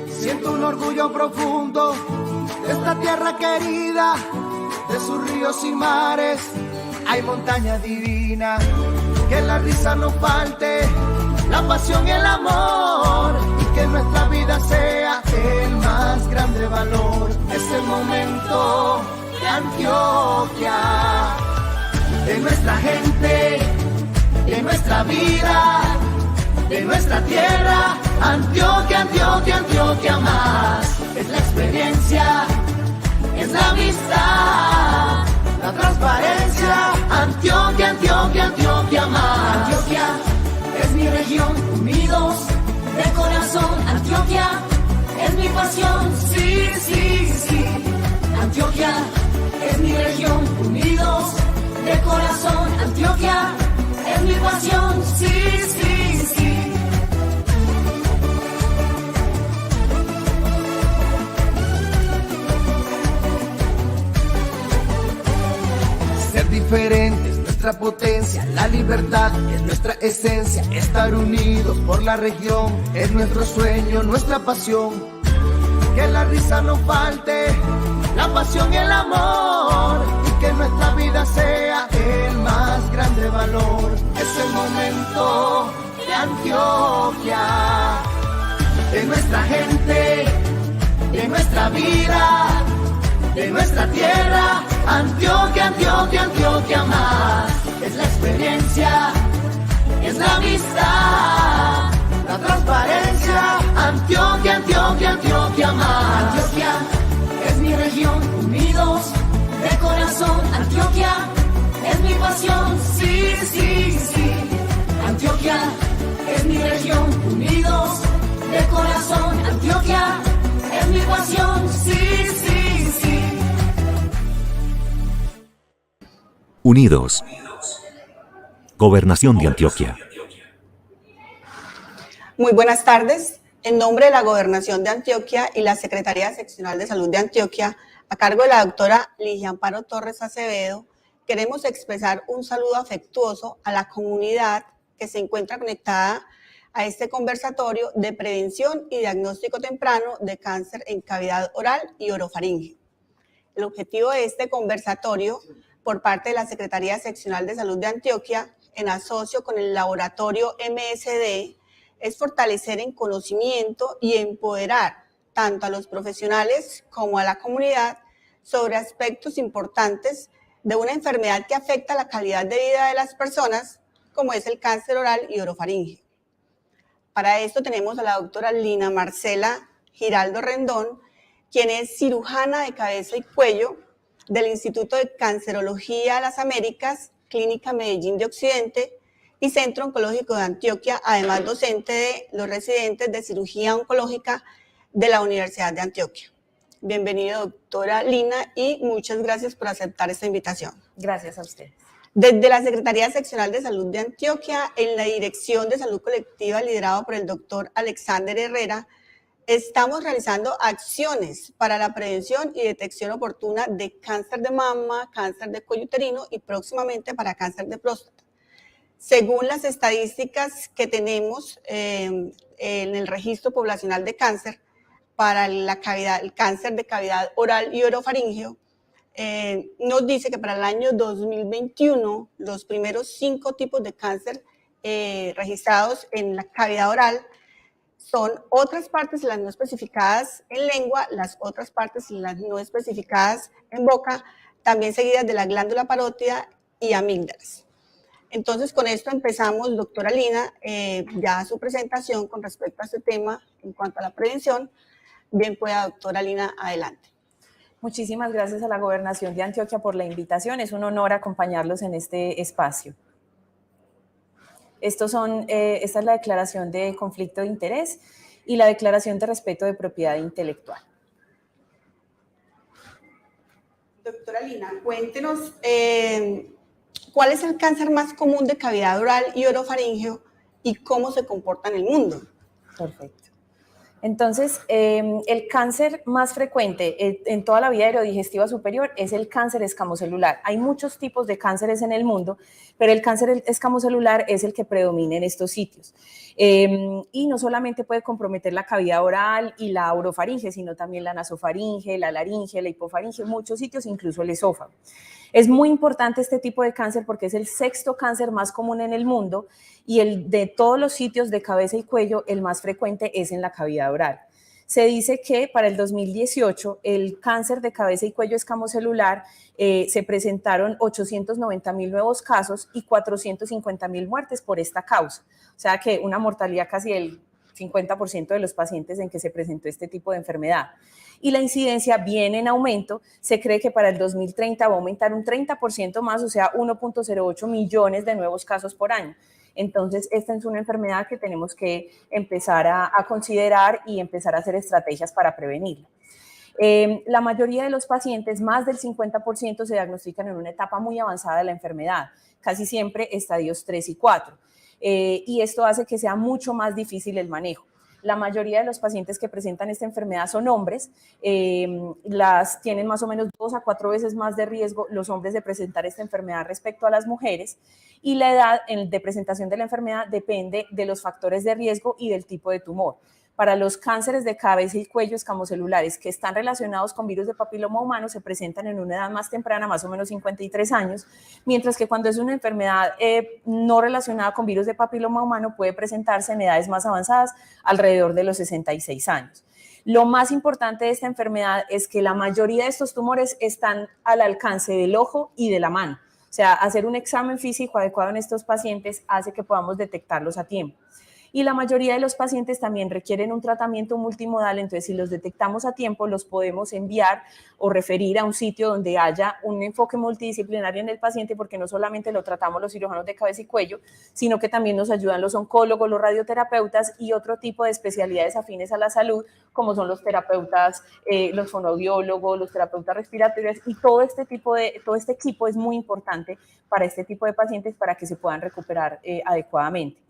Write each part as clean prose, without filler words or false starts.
Siento un orgullo profundo de esta tierra querida, de sus ríos y mares. Hay montaña divina, que la risa no falte, la pasión y el amor, y que nuestra vida sea el más grande valor. Es el momento de Antioquia, de nuestra gente, de nuestra vida, de nuestra tierra. Antioquia, Antioquia, Antioquia más. Es la experiencia, es la amistad, la transparencia. Antioquia, Antioquia, Antioquia más. Antioquia es mi región, unidos de corazón. Antioquia es mi pasión, sí, sí, sí. Antioquia es mi región, unidos de corazón. Antioquia es mi pasión, sí, sí, sí. Ser diferente es nuestra potencia, la libertad es nuestra esencia. Estar unidos por la región es nuestro sueño, nuestra pasión. Que la risa no falte, la pasión y el amor, y que nuestra vida sea el más grande valor. Es el momento de Antioquia, de nuestra gente, de nuestra vida, de nuestra tierra. Antioquia, Antioquia, Antioquia más. Es la experiencia, es la amistad, la transparencia. Antioquia, Antioquia, Antioquia más. Antioquia es mi región, unidos de corazón. Antioquia es mi pasión, sí, sí, sí. Antioquia es mi región, unidos de corazón. Antioquia es mi pasión, sí, sí, sí. Unidos. Gobernación de Antioquia. Muy buenas tardes. En nombre de la Gobernación de Antioquia y la Secretaría Seccional de Salud de Antioquia, a cargo de la doctora Ligia Amparo Torres Acevedo, queremos expresar un saludo afectuoso a la comunidad que se encuentra conectada a este conversatorio de prevención y diagnóstico temprano de cáncer en cavidad oral y orofaringeo. El objetivo de este conversatorio, por parte de la Secretaría Seccional de Salud de Antioquia, en asocio con el laboratorio MSD, es fortalecer en conocimiento y empoderar tanto a los profesionales como a la comunidad sobre aspectos importantes de una enfermedad que afecta la calidad de vida de las personas, como es el cáncer oral y orofaringeo. Para esto tenemos a la doctora Lina Marcela Giraldo Rendón, quien es cirujana de cabeza y cuello del Instituto de Cancerología Las Américas, Clínica Medellín de Occidente y Centro Oncológico de Antioquia, además docente de los residentes de cirugía oncológica de la Universidad de Antioquia. Bienvenida, doctora Lina, y muchas gracias por aceptar esta invitación. Gracias a ustedes. Desde la Secretaría Seccional de Salud de Antioquia, en la Dirección de Salud Colectiva, liderado por el doctor Alexander Herrera, estamos realizando acciones para la prevención y detección oportuna de cáncer de mama, cáncer de cuello uterino y próximamente para cáncer de próstata. Según las estadísticas que tenemos en el registro poblacional de cáncer, para el cáncer de cavidad oral y orofaringeo, nos dice que para el año 2021 los primeros 5 tipos de cáncer registrados en la cavidad oral son otras partes, las no especificadas en lengua, las otras partes, las no especificadas en boca, también seguidas de la glándula parótida y amígdalas. Entonces, con esto empezamos, doctora Lina, ya su presentación con respecto a este tema en cuanto a la prevención. Bien pueda, doctora Lina, adelante. Muchísimas gracias a la Gobernación de Antioquia por la invitación. Es un honor acompañarlos en este espacio. Esta es la declaración de conflicto de interés y la declaración de respeto de propiedad intelectual. Doctora Lina, cuéntenos cuál es el cáncer más común de cavidad oral y orofaringeo y cómo se comporta en el mundo. Perfecto. Entonces, el cáncer más frecuente en toda la vía aerodigestiva superior es el cáncer escamocelular. Hay muchos tipos de cánceres en el mundo, pero el cáncer escamocelular es el que predomina en estos sitios. Y no solamente puede comprometer la cavidad oral y la orofaringe, sino también la nasofaringe, la laringe, la hipofaringe, muchos sitios, incluso el esófago. Es muy importante este tipo de cáncer porque es el sexto cáncer más común en el mundo y el de todos los sitios de cabeza y cuello, el más frecuente es en la cavidad oral. Se dice que para el 2018 el cáncer de cabeza y cuello escamocelular se presentaron 890.000 nuevos casos y 450.000 muertes por esta causa. O sea que una mortalidad casi del 50% de los pacientes en que se presentó este tipo de enfermedad. Y la incidencia viene en aumento, se cree que para el 2030 va a aumentar un 30% más, o sea, 1.08 millones de nuevos casos por año. Entonces, esta es una enfermedad que tenemos que empezar a considerar y empezar a hacer estrategias para prevenirla. La mayoría de los pacientes, más del 50%, se diagnostican en una etapa muy avanzada de la enfermedad, casi siempre estadios 3 y 4. Y esto hace que sea mucho más difícil el manejo. La mayoría de los pacientes que presentan esta enfermedad son hombres, las tienen más o menos 2 a 4 veces más de riesgo los hombres de presentar esta enfermedad respecto a las mujeres, y la edad de presentación de la enfermedad depende de los factores de riesgo y del tipo de tumor. Para los cánceres de cabeza y cuello escamocelulares que están relacionados con virus de papiloma humano se presentan en una edad más temprana, más o menos 53 años, mientras que cuando es una enfermedad no relacionada con virus de papiloma humano puede presentarse en edades más avanzadas, alrededor de los 66 años. Lo más importante de esta enfermedad es que la mayoría de estos tumores están al alcance del ojo y de la mano. O sea, hacer un examen físico adecuado en estos pacientes hace que podamos detectarlos a tiempo. Y la mayoría de los pacientes también requieren un tratamiento multimodal, entonces si los detectamos a tiempo los podemos enviar o referir a un sitio donde haya un enfoque multidisciplinario en el paciente, porque no solamente lo tratamos los cirujanos de cabeza y cuello, sino que también nos ayudan los oncólogos, los radioterapeutas y otro tipo de especialidades afines a la salud, como son los terapeutas, los fonoaudiólogos, los terapeutas respiratorios, y todo este equipo es muy importante para este tipo de pacientes para que se puedan recuperar adecuadamente.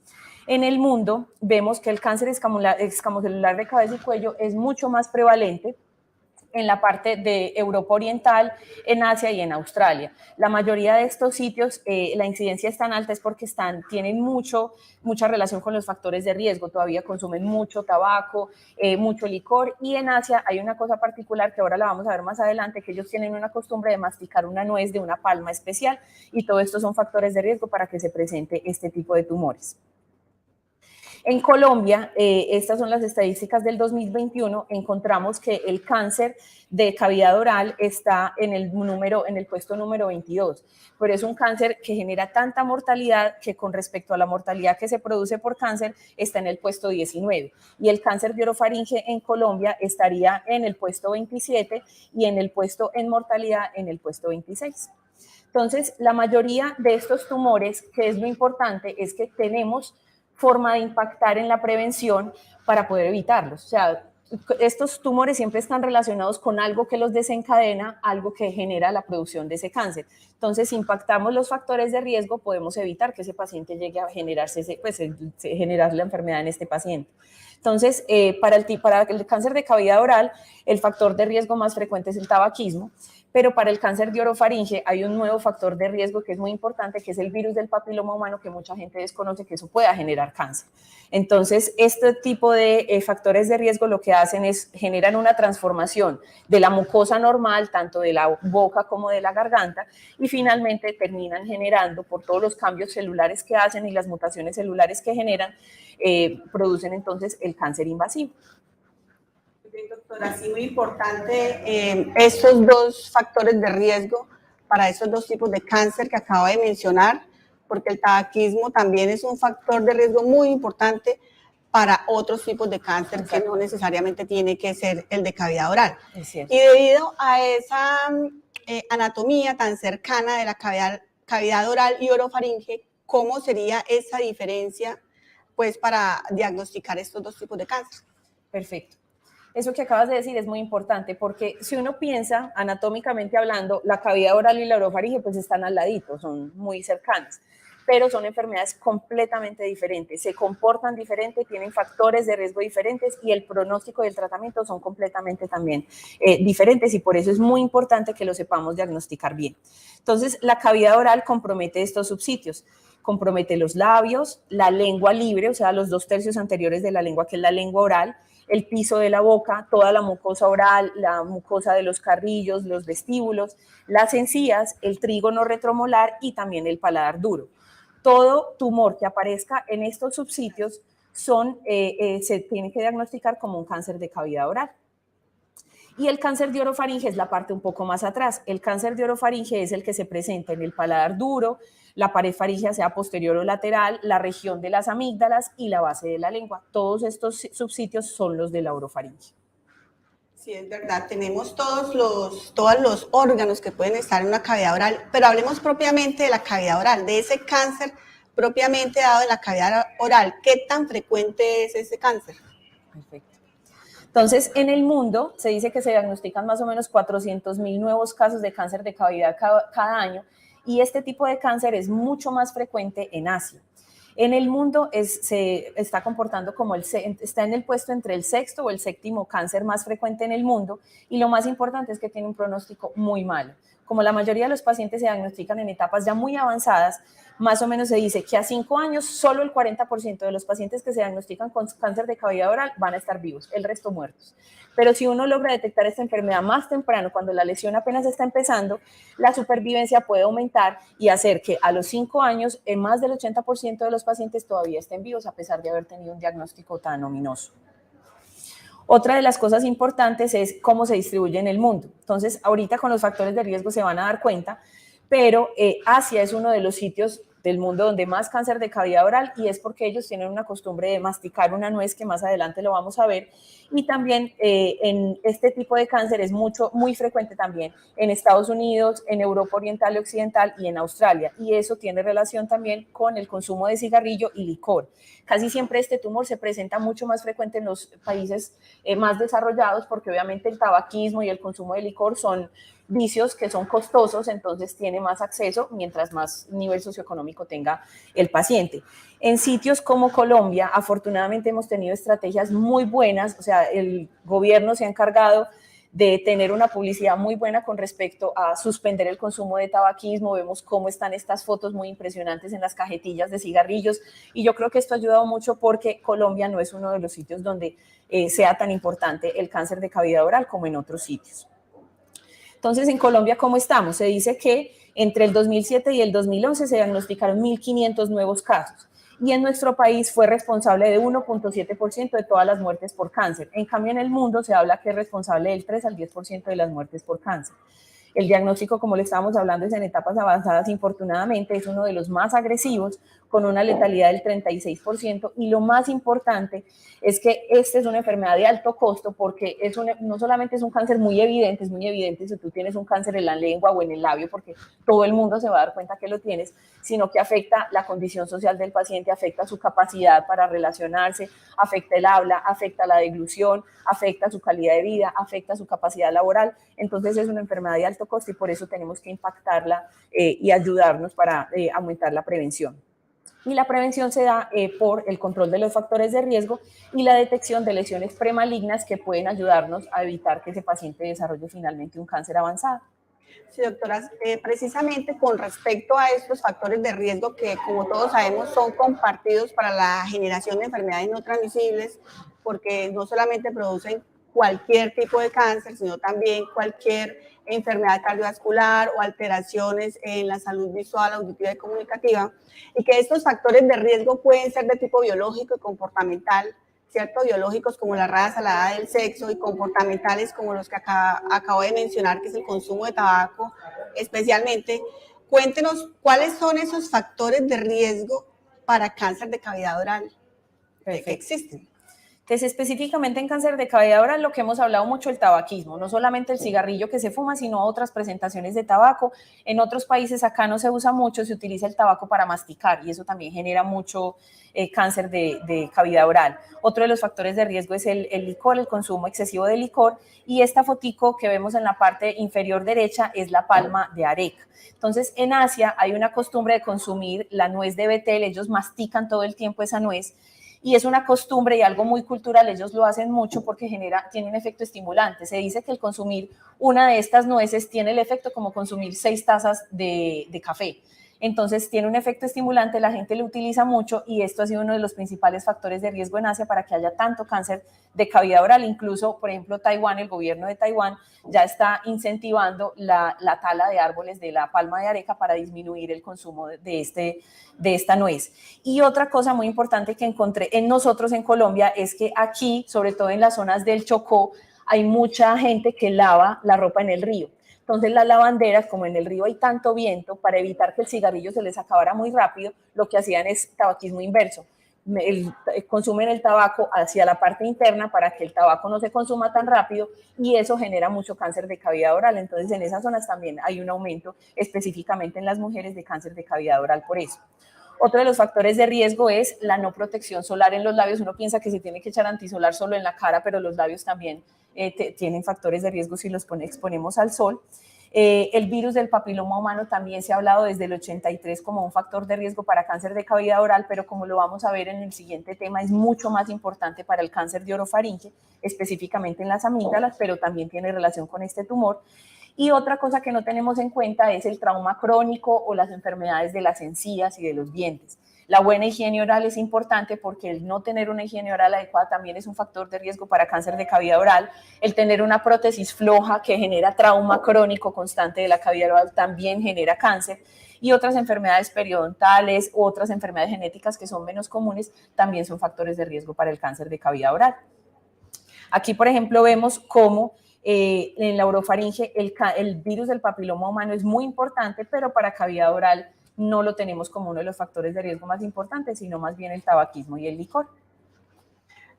En el mundo vemos que el cáncer escamocelular de cabeza y cuello es mucho más prevalente en la parte de Europa Oriental, en Asia y en Australia. La mayoría de estos sitios, la incidencia es tan alta es porque tienen mucha relación con los factores de riesgo, todavía consumen mucho tabaco, mucho licor, y en Asia hay una cosa particular que ahora la vamos a ver más adelante, que ellos tienen una costumbre de masticar una nuez de una palma especial, y todo esto son factores de riesgo para que se presente este tipo de tumores. En Colombia, estas son las estadísticas del 2021, encontramos que el cáncer de cavidad oral está en el puesto número 22, pero es un cáncer que genera tanta mortalidad que con respecto a la mortalidad que se produce por cáncer está en el puesto 19, y el cáncer de orofaringe en Colombia estaría en el puesto 27 y en el puesto en mortalidad en el puesto 26. Entonces, la mayoría de estos tumores, que es lo importante, es que tenemos forma de impactar en la prevención para poder evitarlos. O sea, estos tumores siempre están relacionados con algo que los desencadena, algo que genera la producción de ese cáncer. Entonces, si impactamos los factores de riesgo, podemos evitar que ese paciente llegue a generar la enfermedad en este paciente. Entonces, para el cáncer de cavidad oral, el factor de riesgo más frecuente es el tabaquismo, pero para el cáncer de orofaringe hay un nuevo factor de riesgo que es muy importante, que es el virus del papiloma humano, que mucha gente desconoce que eso pueda generar cáncer. Entonces, este tipo de factores de riesgo lo que hacen es generan una transformación de la mucosa normal, tanto de la boca como de la garganta, y finalmente terminan generando, por todos los cambios celulares que hacen y las mutaciones celulares que generan, producen entonces el cáncer invasivo. Bien, doctora, sí, muy importante estos dos factores de riesgo para esos dos tipos de cáncer que acabo de mencionar, porque el tabaquismo también es un factor de riesgo muy importante para otros tipos de cáncer. Exacto. Que no necesariamente tiene que ser el de cavidad oral. Y debido a esa anatomía tan cercana de la cavidad oral y orofaringe, ¿cómo sería esa diferencia pues para diagnosticar estos dos tipos de cáncer? Perfecto. Eso que acabas de decir es muy importante, porque si uno piensa anatómicamente hablando, la cavidad oral y la orofaringe pues están al ladito, son muy cercanas. pero son enfermedades completamente diferentes, se comportan diferente, tienen factores de riesgo diferentes y el pronóstico y el tratamiento son completamente también diferentes y por eso es muy importante que lo sepamos diagnosticar bien. Entonces, la cavidad oral compromete estos subsitios, compromete los labios, la lengua libre, o sea, los 2/3 anteriores de la lengua, que es la lengua oral, el piso de la boca, toda la mucosa oral, la mucosa de los carrillos, los vestíbulos, las encías, el trígono retromolar y también el paladar duro. Todo tumor que aparezca en estos subsitios se tiene que diagnosticar como un cáncer de cavidad oral. Y el cáncer de orofaringe es la parte un poco más atrás. El cáncer de orofaringe es el que se presenta en el paladar duro, la pared faríngea sea posterior o lateral, la región de las amígdalas y la base de la lengua. Todos estos subsitios son los de la orofaringe. Sí, es verdad, tenemos todos los órganos que pueden estar en una cavidad oral, pero hablemos propiamente de la cavidad oral, de ese cáncer propiamente dado en la cavidad oral. ¿Qué tan frecuente es ese cáncer? Perfecto. Entonces, en el mundo se dice que se diagnostican más o menos 400.000 nuevos casos de cáncer de cavidad cada año y este tipo de cáncer es mucho más frecuente en Asia. En el mundo se está comportando como está en el puesto entre el 6º o el 7º cáncer más frecuente en el mundo y lo más importante es que tiene un pronóstico muy malo. Como la mayoría de los pacientes se diagnostican en etapas ya muy avanzadas, más o menos se dice que a 5 años solo el 40% de los pacientes que se diagnostican con cáncer de cavidad oral van a estar vivos, el resto muertos. Pero si uno logra detectar esta enfermedad más temprano, cuando la lesión apenas está empezando, la supervivencia puede aumentar y hacer que a los 5 años más del 80% de los pacientes todavía estén vivos a pesar de haber tenido un diagnóstico tan ominoso. Otra de las cosas importantes es cómo se distribuye en el mundo. Entonces, ahorita con los factores de riesgo se van a dar cuenta, pero Asia es uno de los sitios del mundo donde más cáncer de cavidad oral y es porque ellos tienen una costumbre de masticar una nuez que más adelante lo vamos a ver y también en este tipo de cáncer es muy frecuente también en Estados Unidos, en Europa Oriental y Occidental y en Australia y eso tiene relación también con el consumo de cigarrillo y licor. Casi siempre este tumor se presenta mucho más frecuente en los países más desarrollados porque obviamente el tabaquismo y el consumo de licor son vicios que son costosos, entonces tiene más acceso mientras más nivel socioeconómico tenga el paciente. En sitios como Colombia, afortunadamente hemos tenido estrategias muy buenas, o sea, el gobierno se ha encargado de tener una publicidad muy buena con respecto a suspender el consumo de tabaquismo, vemos cómo están estas fotos muy impresionantes en las cajetillas de cigarrillos y yo creo que esto ha ayudado mucho porque Colombia no es uno de los sitios donde sea tan importante el cáncer de cavidad oral como en otros sitios. Entonces, en Colombia, ¿cómo estamos? Se dice que entre el 2007 y el 2011 se diagnosticaron 1.500 nuevos casos y en nuestro país fue responsable de 1.7% de todas las muertes por cáncer. En cambio, en el mundo se habla que es responsable del 3 al 10% de las muertes por cáncer. El diagnóstico, como le estábamos hablando, es en etapas avanzadas, infortunadamente, es uno de los más agresivos, con una letalidad del 36%, y lo más importante es que esta es una enfermedad de alto costo porque no solamente es un cáncer muy evidente si tú tienes un cáncer en la lengua o en el labio, porque todo el mundo se va a dar cuenta que lo tienes, sino que afecta la condición social del paciente, afecta su capacidad para relacionarse, afecta el habla, afecta la deglución, afecta su calidad de vida, afecta su capacidad laboral. Entonces es una enfermedad de alto costo y por eso tenemos que impactarla y ayudarnos para aumentar la prevención. Y la prevención se da por el control de los factores de riesgo y la detección de lesiones premalignas que pueden ayudarnos a evitar que ese paciente desarrolle finalmente un cáncer avanzado. Sí, doctora, precisamente con respecto a estos factores de riesgo que, como todos sabemos, son compartidos para la generación de enfermedades no transmisibles, porque no solamente producen cualquier tipo de cáncer, sino también cualquier enfermedad cardiovascular o alteraciones en la salud visual, auditiva y comunicativa, y que estos factores de riesgo pueden ser de tipo biológico y comportamental, ¿cierto? Biológicos como la raza, la edad, el sexo, y comportamentales como los que acabo de mencionar, que es el consumo de tabaco especialmente. Cuéntenos cuáles son esos factores de riesgo para cáncer de cavidad oral que existen. Entonces, específicamente en cáncer de cavidad oral, lo que hemos hablado mucho, el tabaquismo, no solamente el cigarrillo que se fuma, sino otras presentaciones de tabaco. En otros países acá no se usa mucho, se utiliza el tabaco para masticar y eso también genera mucho cáncer de cavidad oral. Otro de los factores de riesgo es el licor, el consumo excesivo de licor, y esta fotico que vemos en la parte inferior derecha es la palma de areca. Entonces, en Asia hay una costumbre de consumir la nuez de betel, ellos mastican todo el tiempo esa nuez, y es una costumbre y algo muy cultural, ellos lo hacen mucho porque tiene un efecto estimulante. Se dice que el consumir una de estas nueces tiene el efecto como consumir 6 tazas de café. Entonces tiene un efecto estimulante, la gente lo utiliza mucho y esto ha sido uno de los principales factores de riesgo en Asia para que haya tanto cáncer de cavidad oral. Incluso, por ejemplo, Taiwán, el gobierno de Taiwán ya está incentivando la tala de árboles de la palma de areca para disminuir el consumo de esta nuez. Y otra cosa muy importante que encontré en nosotros en Colombia es que aquí, sobre todo en las zonas del Chocó, hay mucha gente que lava la ropa en el río. Entonces las lavanderas, como en el río hay tanto viento, para evitar que el cigarrillo se les acabara muy rápido, lo que hacían es tabaquismo inverso. Consumen el tabaco hacia la parte interna para que el tabaco no se consuma tan rápido y eso genera mucho cáncer de cavidad oral. Entonces en esas zonas también hay un aumento específicamente en las mujeres de cáncer de cavidad oral por eso. Otro de los factores de riesgo es la no protección solar en los labios. Uno piensa que se tiene que echar antisolar solo en la cara, pero los labios también tienen factores de riesgo si los exponemos al sol. El virus del papiloma humano también se ha hablado desde el 83 como un factor de riesgo para cáncer de cavidad oral, pero como lo vamos a ver en el siguiente tema, es mucho más importante para el cáncer de orofaringe, específicamente en las amígdalas, pero también tiene relación con este tumor. Y otra cosa que no tenemos en cuenta es el trauma crónico o las enfermedades de las encías y de los dientes. La buena higiene oral es importante porque el no tener una higiene oral adecuada también es un factor de riesgo para cáncer de cavidad oral. El tener una prótesis floja que genera trauma crónico constante de la cavidad oral también genera cáncer. Y otras enfermedades periodontales u otras enfermedades genéticas que son menos comunes también son factores de riesgo para el cáncer de cavidad oral. Aquí, por ejemplo, vemos cómo en la orofaringe el virus del papiloma humano es muy importante, pero para cavidad oral no lo tenemos como uno de los factores de riesgo más importantes, sino más bien el tabaquismo y el licor.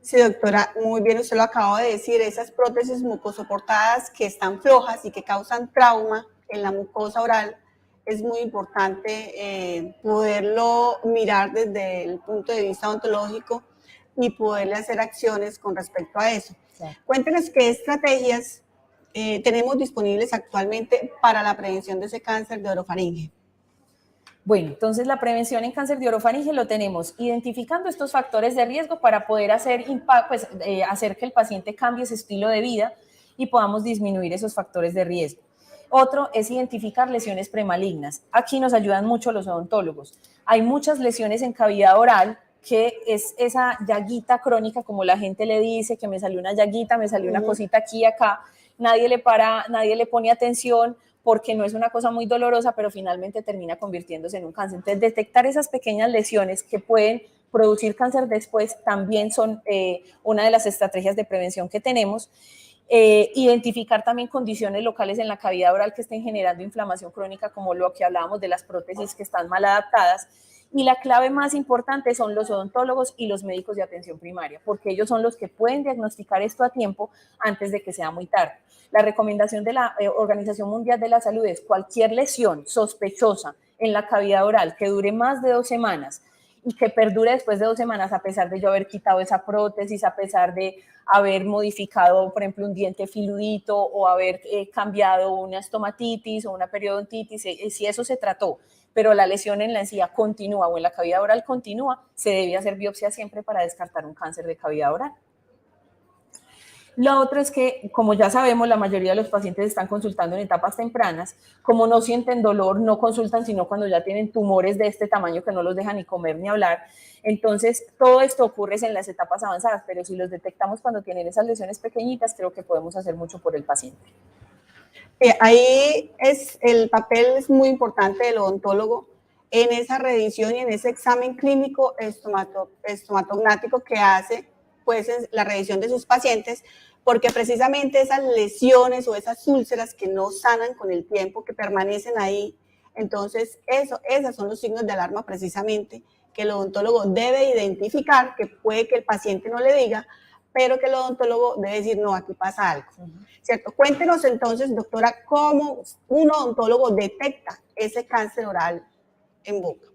Sí, doctora, muy bien, usted lo acaba de decir, esas prótesis mucosoportadas que están flojas y que causan trauma en la mucosa oral, es muy importante poderlo mirar desde el punto de vista odontológico y poderle hacer acciones con respecto a eso. Sí. Cuéntenos qué estrategias tenemos disponibles actualmente para la prevención de ese cáncer de orofaringe. Bueno, entonces la prevención en cáncer de orofaringe lo tenemos identificando estos factores de riesgo para poder hacer que el paciente cambie su estilo de vida y podamos disminuir esos factores de riesgo. Otro es identificar lesiones premalignas. Aquí nos ayudan mucho los odontólogos. Hay muchas lesiones en cavidad oral que es esa llaguita crónica, como la gente le dice, que me salió una llaguita, me salió una cosita aquí y acá. Nadie le pone atención porque no es una cosa muy dolorosa, pero finalmente termina convirtiéndose en un cáncer. Entonces, detectar esas pequeñas lesiones que pueden producir cáncer después también son una de las estrategias de prevención que tenemos. Identificar también condiciones locales en la cavidad oral que estén generando inflamación crónica, como lo que hablábamos de las prótesis que están mal adaptadas. Y la clave más importante son los odontólogos y los médicos de atención primaria, porque ellos son los que pueden diagnosticar esto a tiempo antes de que sea muy tarde. La recomendación de la Organización Mundial de la Salud es cualquier lesión sospechosa en la cavidad oral que dure más de 2 semanas y que perdure después de 2 semanas, a pesar de yo haber quitado esa prótesis, a pesar de haber modificado, por ejemplo, un diente filudito o haber cambiado una estomatitis o una periodontitis, si eso se trató, pero la lesión en la encía continúa o en la cavidad oral continúa, se debe hacer biopsia siempre para descartar un cáncer de cavidad oral. Lo otro es que, como ya sabemos, la mayoría de los pacientes están consultando en etapas tempranas. Como no sienten dolor, no consultan, sino cuando ya tienen tumores de este tamaño que no los dejan ni comer ni hablar. Entonces, todo esto ocurre en las etapas avanzadas, pero si los detectamos cuando tienen esas lesiones pequeñitas, creo que podemos hacer mucho por el paciente. Ahí el papel es muy importante del odontólogo en esa revisión y en ese examen clínico estomatognático que hace, pues, la revisión de sus pacientes, porque precisamente esas lesiones o esas úlceras que no sanan con el tiempo, que permanecen ahí, entonces esos son los signos de alarma precisamente que el odontólogo debe identificar, que puede que el paciente no le diga, pero que el odontólogo debe decir, no, aquí pasa algo, ¿cierto? Cuéntenos entonces, doctora, cómo un odontólogo detecta ese cáncer oral en boca.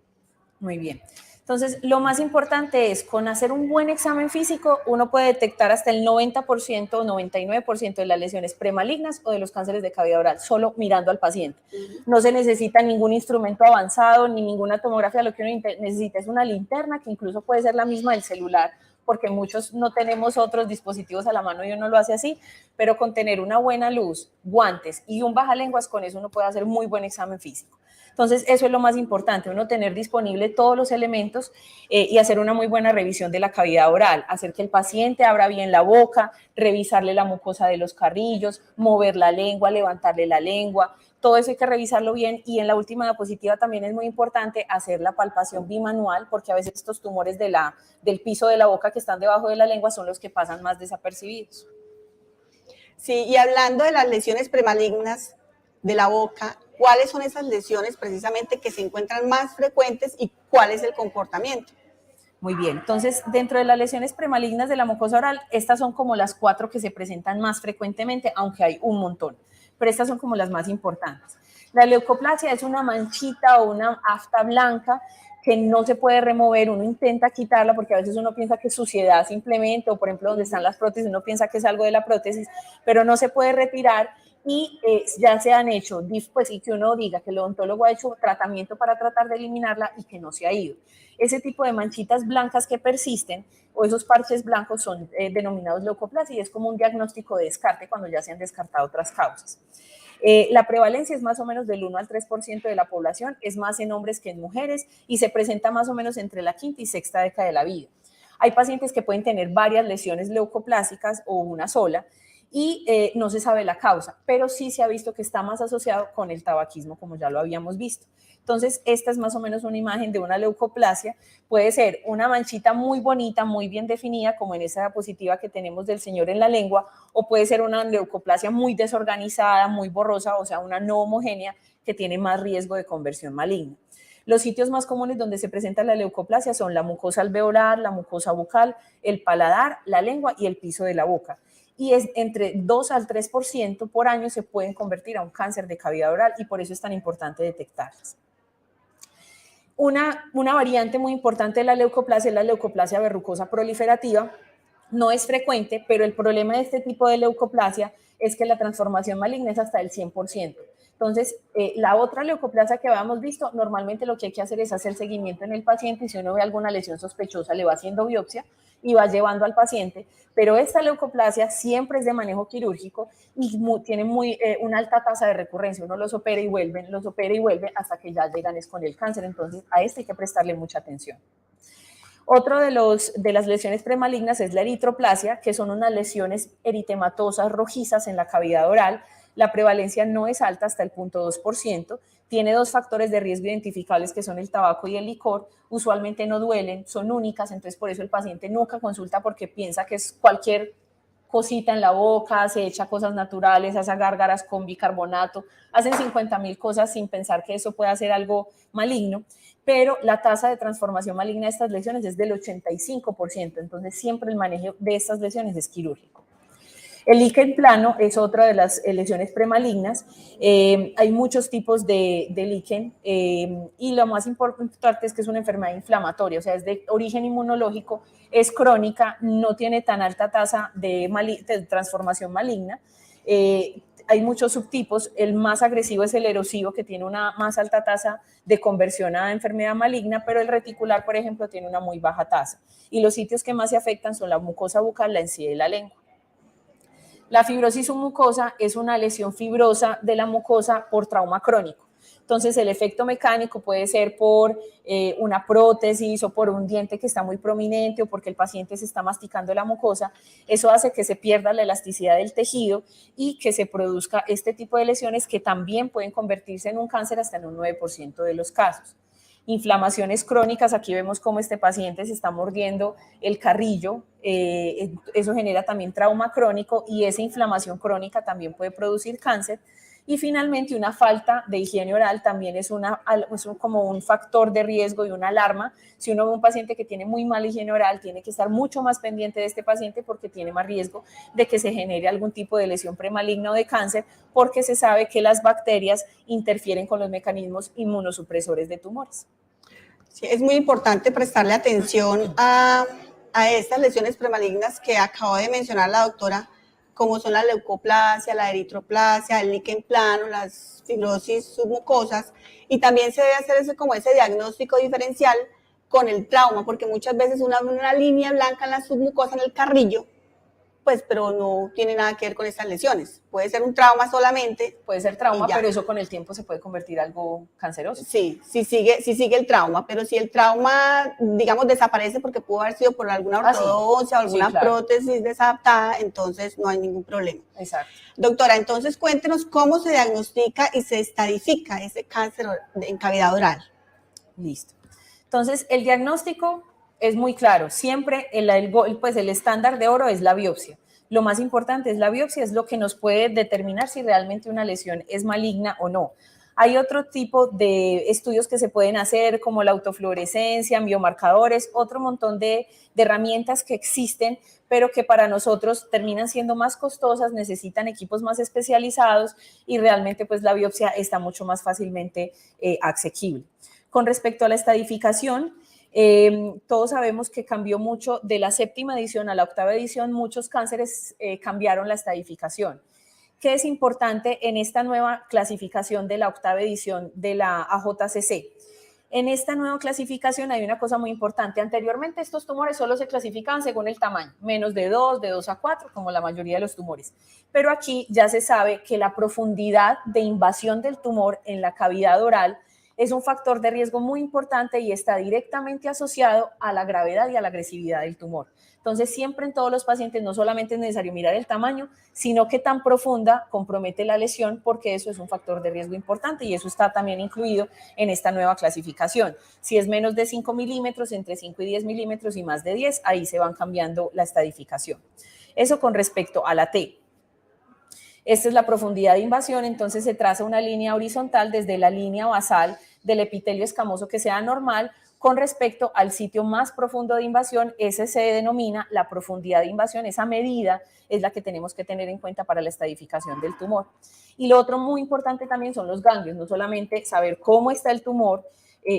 Muy bien. Entonces, lo más importante es, con hacer un buen examen físico, uno puede detectar hasta el 90% o 99% de las lesiones premalignas o de los cánceres de cavidad oral, solo mirando al paciente. No se necesita ningún instrumento avanzado ni ninguna tomografía, lo que uno necesita es una linterna, que incluso puede ser la misma del celular, porque muchos no tenemos otros dispositivos a la mano y uno lo hace así, pero con tener una buena luz, guantes y un bajalenguas, con eso uno puede hacer muy buen examen físico. Entonces, eso es lo más importante, uno tener disponible todos los elementos y hacer una muy buena revisión de la cavidad oral, hacer que el paciente abra bien la boca, revisarle la mucosa de los carrillos, mover la lengua, levantarle la lengua, todo eso hay que revisarlo bien. Y en la última diapositiva también es muy importante hacer la palpación bimanual, porque a veces estos tumores del piso de la boca que están debajo de la lengua son los que pasan más desapercibidos. Sí, y hablando de las lesiones premalignas de la boca, ¿cuáles son esas lesiones precisamente que se encuentran más frecuentes y cuál es el comportamiento? Muy bien, entonces dentro de las lesiones premalignas de la mucosa oral, estas son como las 4 que se presentan más frecuentemente, aunque hay un montón, pero estas son como las más importantes. La leucoplasia es una manchita o una afta blanca que no se puede remover, uno intenta quitarla porque a veces uno piensa que es suciedad simplemente, o por ejemplo donde están las prótesis, uno piensa que es algo de la prótesis, pero no se puede retirar. Y ya se han hecho, pues, y que uno diga que el odontólogo ha hecho tratamiento para tratar de eliminarla y que no se ha ido. Ese tipo de manchitas blancas que persisten o esos parches blancos son denominados leucoplasia y es como un diagnóstico de descarte cuando ya se han descartado otras causas. La prevalencia es más o menos del 1 al 3% de la población, es más en hombres que en mujeres y se presenta más o menos entre la quinta y sexta década de la vida. Hay pacientes que pueden tener varias lesiones leucoplásicas o una sola, y no se sabe la causa, pero sí se ha visto que está más asociado con el tabaquismo, como ya lo habíamos visto. Entonces, esta es más o menos una imagen de una leucoplasia. Puede ser una manchita muy bonita, muy bien definida, como en esa diapositiva que tenemos del señor en la lengua, o puede ser una leucoplasia muy desorganizada, muy borrosa, o sea, una no homogénea que tiene más riesgo de conversión maligna. Los sitios más comunes donde se presenta la leucoplasia son la mucosa alveolar, la mucosa bucal, el paladar, la lengua y el piso de la boca. Y es entre 2 al 3% por año se pueden convertir a un cáncer de cavidad oral y por eso es tan importante detectarlas. Una variante muy importante de la leucoplasia es la leucoplasia verrucosa proliferativa. No es frecuente, pero el problema de este tipo de leucoplasia es que la transformación maligna es hasta el 100%. Entonces, la otra leucoplasia que habíamos visto, normalmente lo que hay que hacer es hacer seguimiento en el paciente y si uno ve alguna lesión sospechosa le va haciendo biopsia y va llevando al paciente, pero esta leucoplasia siempre es de manejo quirúrgico y tiene una alta tasa de recurrencia. Uno los opera y vuelve hasta que ya llegan con el cáncer, entonces a este hay que prestarle mucha atención. Otro de las lesiones premalignas es la eritroplasia, que son unas lesiones eritematosas rojizas en la cavidad oral. La prevalencia no es alta, hasta el 0.2%. Tiene 2 factores de riesgo identificables que son el tabaco y el licor. Usualmente no duelen, son únicas, entonces por eso el paciente nunca consulta porque piensa que es cualquier cosita en la boca, se echa cosas naturales, hace gárgaras con bicarbonato, hacen 50.000 cosas sin pensar que eso pueda ser algo maligno, pero la tasa de transformación maligna de estas lesiones es del 85%, entonces siempre el manejo de estas lesiones es quirúrgico. El líquen plano es otra de las lesiones premalignas. Hay muchos tipos de líquen y lo más importante es que es una enfermedad inflamatoria, o sea, es de origen inmunológico, es crónica, no tiene tan alta tasa de transformación maligna. Hay muchos subtipos, el más agresivo es el erosivo, que tiene una más alta tasa de conversión a enfermedad maligna, pero el reticular, por ejemplo, tiene una muy baja tasa. Y los sitios que más se afectan son la mucosa bucal, la encía y la lengua. La fibrosis submucosa es una lesión fibrosa de la mucosa por trauma crónico. Entonces, el efecto mecánico puede ser por una prótesis o por un diente que está muy prominente o porque el paciente se está masticando la mucosa. Eso hace que se pierda la elasticidad del tejido y que se produzca este tipo de lesiones que también pueden convertirse en un cáncer hasta en un 9% de los casos. Inflamaciones crónicas, aquí vemos cómo este paciente se está mordiendo el carrillo, eso genera también trauma crónico y esa inflamación crónica también puede producir cáncer. Y finalmente, una falta de higiene oral también es como un factor de riesgo y una alarma. Si uno ve un paciente que tiene muy mala higiene oral, tiene que estar mucho más pendiente de este paciente porque tiene más riesgo de que se genere algún tipo de lesión premaligna o de cáncer, porque se sabe que las bacterias interfieren con los mecanismos inmunosupresores de tumores. Sí, es muy importante prestarle atención a estas lesiones premalignas que acabo de mencionar la doctora, como son la leucoplasia, la eritroplasia, el líquen plano, las fibrosis submucosas, y también se debe hacer ese diagnóstico diferencial con el trauma, porque muchas veces una línea blanca en la submucosa, en el carrillo, pues, pero no tiene nada que ver con estas lesiones. Puede ser un trauma solamente. Puede ser trauma, pero eso con el tiempo se puede convertir en algo canceroso. Sí, si sigue el trauma, pero si el trauma, digamos, desaparece porque pudo haber sido por alguna ortodoncia o alguna prótesis desadaptada, entonces no hay ningún problema. Exacto. Doctora, entonces cuéntenos cómo se diagnostica y se estadifica ese cáncer en cavidad oral. Listo. Entonces, el diagnóstico es muy claro. Siempre el estándar de oro es la biopsia. Lo más importante es la biopsia, es lo que nos puede determinar si realmente una lesión es maligna o no. Hay otro tipo de estudios que se pueden hacer, como la autofluorescencia, biomarcadores, otro montón de herramientas que existen, pero que para nosotros terminan siendo más costosas, necesitan equipos más especializados y realmente pues la biopsia está mucho más fácilmente asequible. Con respecto a la estadificación, todos sabemos que cambió mucho de la 7ª edición a la 8ª edición, muchos cánceres cambiaron la estadificación. ¿Qué es importante en esta nueva clasificación de la 8ª edición de la AJCC? En esta nueva clasificación hay una cosa muy importante. Anteriormente estos tumores solo se clasificaban según el tamaño, menos de 2 a 4, como la mayoría de los tumores. Pero aquí ya se sabe que la profundidad de invasión del tumor en la cavidad oral es un factor de riesgo muy importante y está directamente asociado a la gravedad y a la agresividad del tumor. Entonces, siempre en todos los pacientes no solamente es necesario mirar el tamaño, sino qué tan profunda compromete la lesión, porque eso es un factor de riesgo importante y eso está también incluido en esta nueva clasificación. Si es menos de 5 milímetros, entre 5 y 10 milímetros y más de 10, ahí se van cambiando la estadificación. Eso con respecto a la T. Esta es la profundidad de invasión, entonces se traza una línea horizontal desde la línea basal del epitelio escamoso que sea normal con respecto al sitio más profundo de invasión. Ese se denomina la profundidad de invasión, esa medida es la que tenemos que tener en cuenta para la estadificación del tumor. Y lo otro muy importante también son los ganglios, no solamente saber cómo está el tumor,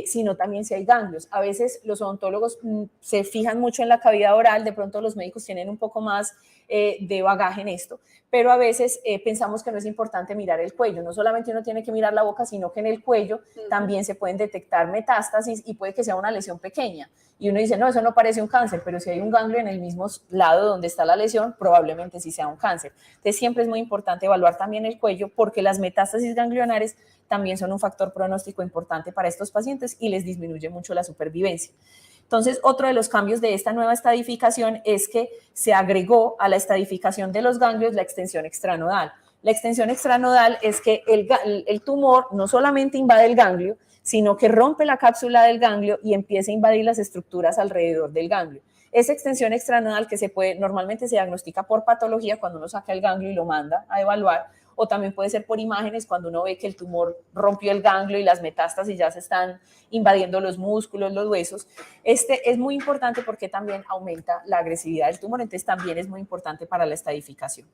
sino también si hay ganglios. A veces los odontólogos se fijan mucho en la cavidad oral, de pronto los médicos tienen un poco más de bagaje en esto, pero a veces pensamos que no es importante mirar el cuello. No solamente uno tiene que mirar la boca, sino que en el cuello también se pueden detectar metástasis y puede que sea una lesión pequeña. Y uno dice, no, eso no parece un cáncer, pero si hay un ganglio en el mismo lado donde está la lesión, probablemente sí sea un cáncer. Entonces siempre es muy importante evaluar también el cuello, porque las metástasis ganglionares también son un factor pronóstico importante para estos pacientes y les disminuye mucho la supervivencia. Entonces, otro de los cambios de esta nueva estadificación es que se agregó a la estadificación de los ganglios la extensión extranodal. La extensión extranodal es que el tumor no solamente invade el ganglio, sino que rompe la cápsula del ganglio y empieza a invadir las estructuras alrededor del ganglio. Esa extensión extranodal que normalmente se diagnostica por patología cuando uno saca el ganglio y lo manda a evaluar, o también puede ser por imágenes cuando uno ve que el tumor rompió el ganglio y las metástasis ya se están invadiendo los músculos, los huesos. Este es muy importante porque también aumenta la agresividad del tumor, entonces también es muy importante para la estadificación.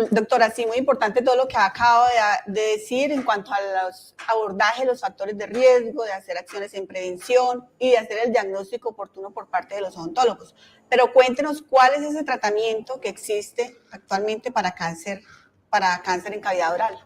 Doctora, sí, muy importante todo lo que acabo de decir en cuanto a los abordajes, los factores de riesgo, de hacer acciones en prevención y de hacer el diagnóstico oportuno por parte de los odontólogos. Pero cuéntenos cuál es ese tratamiento que existe actualmente para cáncer en cavidad oral.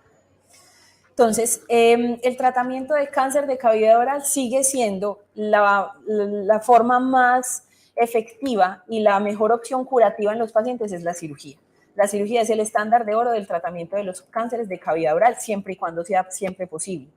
Entonces, el tratamiento de cáncer de cavidad oral sigue siendo la forma más efectiva y la mejor opción curativa en los pacientes es la cirugía. La cirugía es el estándar de oro del tratamiento de los cánceres de cavidad oral, siempre y cuando sea siempre posible.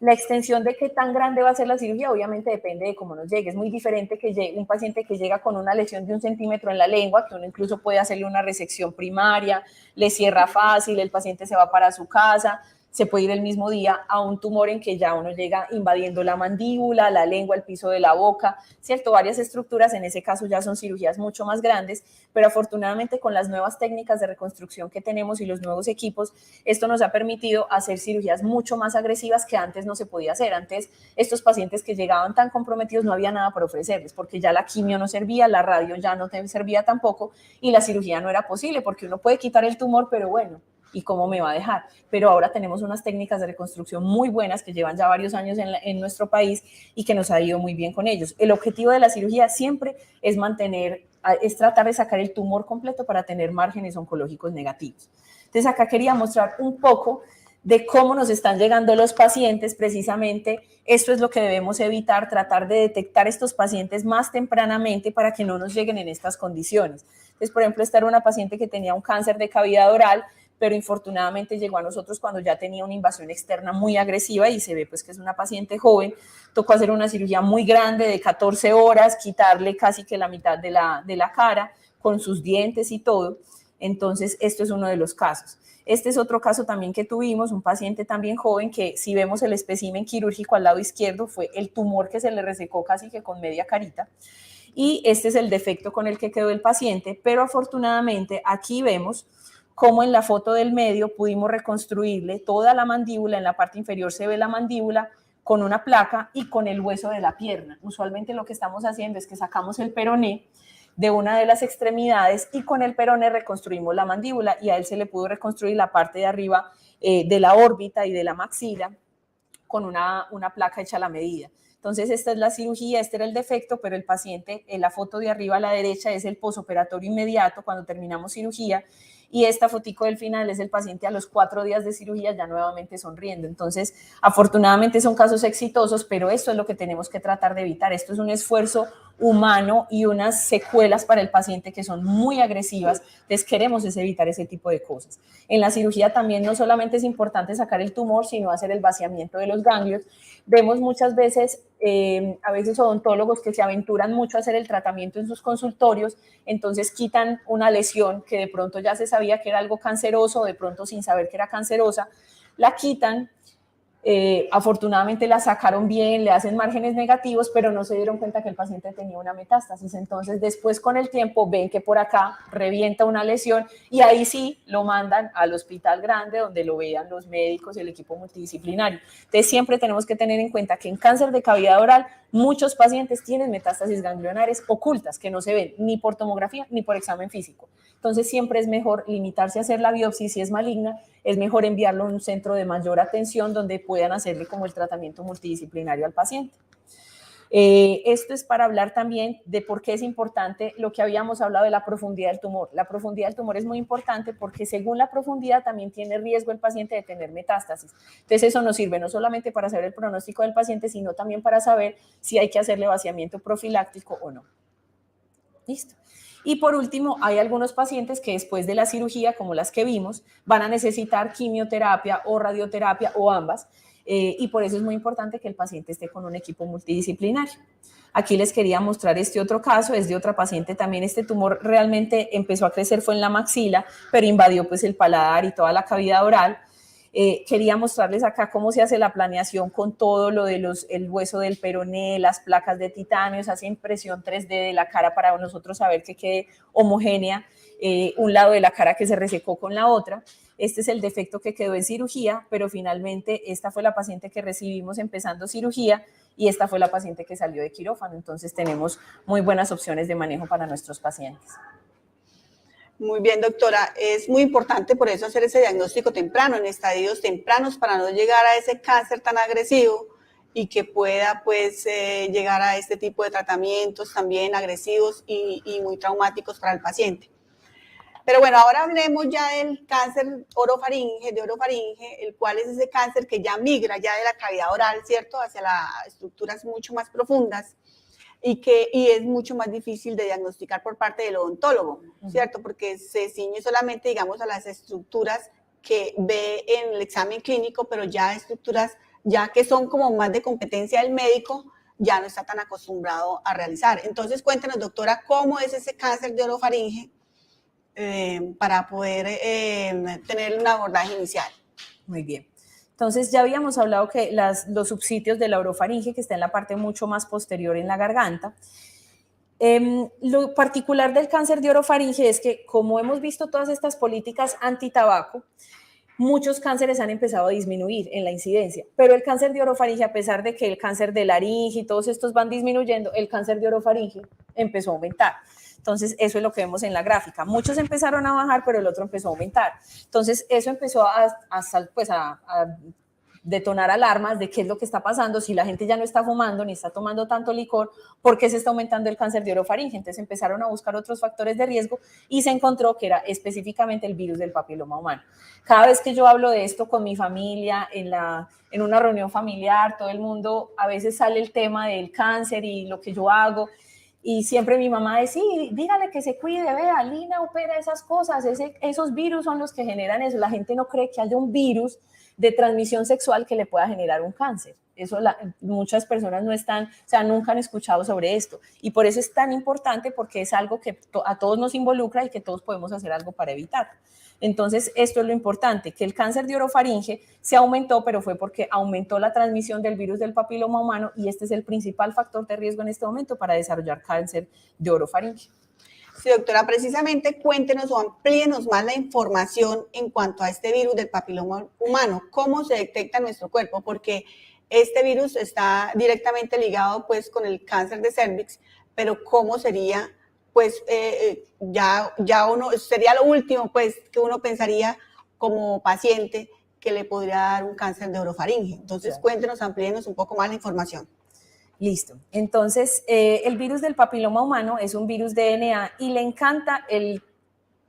La extensión de qué tan grande va a ser la cirugía obviamente depende de cómo nos llegue. Es muy diferente que llegue un paciente que llega con una lesión de 1 centímetro en la lengua, que uno incluso puede hacerle una resección primaria, le cierra fácil, el paciente se va para su casa, se puede ir el mismo día a un tumor en que ya uno llega invadiendo la mandíbula, la lengua, el piso de la boca, ¿cierto? Varias estructuras, en ese caso ya son cirugías mucho más grandes, pero afortunadamente con las nuevas técnicas de reconstrucción que tenemos y los nuevos equipos, esto nos ha permitido hacer cirugías mucho más agresivas que antes no se podía hacer. Antes estos pacientes que llegaban tan comprometidos no había nada para ofrecerles, porque ya la quimio no servía, la radio ya no servía tampoco y la cirugía no era posible, porque uno puede quitar el tumor, pero bueno, ¿y cómo me va a dejar? Pero ahora tenemos unas técnicas de reconstrucción muy buenas que llevan ya varios años en nuestro país y que nos ha ido muy bien con ellos. El objetivo de la cirugía siempre es tratar de sacar el tumor completo para tener márgenes oncológicos negativos. Entonces acá quería mostrar un poco de cómo nos están llegando los pacientes. Precisamente esto es lo que debemos evitar, tratar de detectar estos pacientes más tempranamente para que no nos lleguen en estas condiciones. Entonces, por ejemplo, esta era una paciente que tenía un cáncer de cavidad oral, pero infortunadamente llegó a nosotros cuando ya tenía una invasión externa muy agresiva y se ve pues que es una paciente joven. Tocó hacer una cirugía muy grande de 14 horas, quitarle casi que la mitad de la cara con sus dientes y todo. Entonces, esto es uno de los casos. Este es otro caso también que tuvimos, un paciente también joven que si vemos el espécimen quirúrgico al lado izquierdo fue el tumor que se le resecó casi que con media carita. Y este es el defecto con el que quedó el paciente, pero afortunadamente aquí vemos cómo en la foto del medio pudimos reconstruirle toda la mandíbula. En la parte inferior se ve la mandíbula con una placa y con el hueso de la pierna. Usualmente lo que estamos haciendo es que sacamos el peroné de una de las extremidades y con el peroné reconstruimos la mandíbula y a él se le pudo reconstruir la parte de arriba de la órbita y de la maxila con una placa hecha a la medida. Entonces, esta es la cirugía, este era el defecto, pero el paciente, en la foto de arriba a la derecha es el posoperatorio inmediato cuando terminamos cirugía y esta fotico del final es el paciente a los 4 días de cirugía ya nuevamente sonriendo. Entonces, afortunadamente son casos exitosos, pero esto es lo que tenemos que tratar de evitar. Esto es un esfuerzo humano y unas secuelas para el paciente que son muy agresivas. Entonces, queremos evitar ese tipo de cosas. En la cirugía también no solamente es importante sacar el tumor, sino hacer el vaciamiento de los ganglios. Vemos muchas veces, a veces odontólogos que se aventuran mucho a hacer el tratamiento en sus consultorios, entonces quitan una lesión que de pronto ya se sabía que era algo canceroso, o de pronto sin saber que era cancerosa, la quitan. Afortunadamente la sacaron bien, le hacen márgenes negativos, pero no se dieron cuenta que el paciente tenía una metástasis. Entonces después con el tiempo ven que por acá revienta una lesión y ahí sí lo mandan al hospital grande donde lo vean los médicos y el equipo multidisciplinario. Entonces siempre tenemos que tener en cuenta que en cáncer de cavidad oral muchos pacientes tienen metástasis ganglionares ocultas que no se ven ni por tomografía ni por examen físico. Entonces siempre es mejor limitarse a hacer la biopsia. Si es maligna, es mejor enviarlo a un centro de mayor atención donde puedan hacerle como el tratamiento multidisciplinario al paciente. Esto es para hablar también de por qué es importante lo que habíamos hablado de la profundidad del tumor. La profundidad del tumor es muy importante porque según la profundidad también tiene riesgo el paciente de tener metástasis. Entonces eso nos sirve no solamente para saber el pronóstico del paciente, sino también para saber si hay que hacerle vaciamiento profiláctico o no. Listo. Y por último, hay algunos pacientes que después de la cirugía, como las que vimos, van a necesitar quimioterapia o radioterapia o ambas, y por eso es muy importante que el paciente esté con un equipo multidisciplinario. Aquí les quería mostrar este otro caso, es de otra paciente también. Este tumor realmente empezó a crecer, fue en la maxila, pero invadió pues el paladar y toda la cavidad oral. Quería mostrarles acá cómo se hace la planeación con todo lo de el hueso del peroné, las placas de titanio, se hace impresión 3D de la cara para nosotros saber que quede homogénea un lado de la cara que se resecó con la otra. Este es el defecto que quedó en cirugía, pero finalmente esta fue la paciente que recibimos empezando cirugía y esta fue la paciente que salió de quirófano. Entonces tenemos muy buenas opciones de manejo para nuestros pacientes. Muy bien, doctora. Es muy importante por eso hacer ese diagnóstico temprano, en estadios tempranos, para no llegar a ese cáncer tan agresivo y que pueda pues llegar a este tipo de tratamientos también agresivos y muy traumáticos para el paciente. Pero bueno, ahora hablemos ya del cáncer orofaringe, el cual es ese cáncer que ya migra ya de la cavidad oral, ¿cierto?, hacia las estructuras mucho más profundas y es mucho más difícil de diagnosticar por parte del odontólogo, ¿cierto?, porque se ciñe solamente, digamos, a las estructuras que ve en el examen clínico, pero ya estructuras ya que son como más de competencia del médico, ya no está tan acostumbrado a realizar. Entonces, cuéntenos, doctora, ¿cómo es ese cáncer de orofaringe? Para poder tener un abordaje inicial. Muy bien. Entonces ya habíamos hablado que los subsitios de la orofaringe, que está en la parte mucho más posterior en la garganta. Lo particular del cáncer de orofaringe es que, como hemos visto todas estas políticas antitabaco, muchos cánceres han empezado a disminuir en la incidencia, pero el cáncer de orofaringe, a pesar de que el cáncer de laringe y todos estos van disminuyendo, el cáncer de orofaringe empezó a aumentar. Entonces, eso es lo que vemos en la gráfica. Muchos empezaron a bajar, pero el otro empezó a aumentar. Entonces, eso empezó a detonar alarmas de qué es lo que está pasando, si la gente ya no está fumando ni está tomando tanto licor, ¿por qué se está aumentando el cáncer de orofaringe? Entonces empezaron a buscar otros factores de riesgo y se encontró que era específicamente el virus del papiloma humano. Cada vez que yo hablo de esto con mi familia, en una reunión familiar, todo el mundo, a veces sale el tema del cáncer y lo que yo hago, y siempre mi mamá dice, sí, dígale que se cuide, vea, Lina opera esas cosas, esos virus son los que generan eso. La gente no cree que haya un virus de transmisión sexual que le pueda generar un cáncer. Eso muchas personas no están, o sea, nunca han escuchado sobre esto. Y por eso es tan importante, porque es algo que a todos nos involucra y que todos podemos hacer algo para evitar. Entonces, esto es lo importante, que el cáncer de orofaringe se aumentó, pero fue porque aumentó la transmisión del virus del papiloma humano, y este es el principal factor de riesgo en este momento para desarrollar cáncer de orofaringe. Sí, doctora, precisamente cuéntenos o amplíenos más la información en cuanto a este virus del papiloma humano. ¿Cómo se detecta en nuestro cuerpo? Porque este virus está directamente ligado pues con el cáncer de cervix, pero ¿cómo sería? Pues ya uno, sería lo último pues que uno pensaría como paciente que le podría dar un cáncer de orofaringe. Entonces, cuéntenos, amplíenos un poco más la información. Listo. Entonces, el virus del papiloma humano es un virus DNA y le encanta el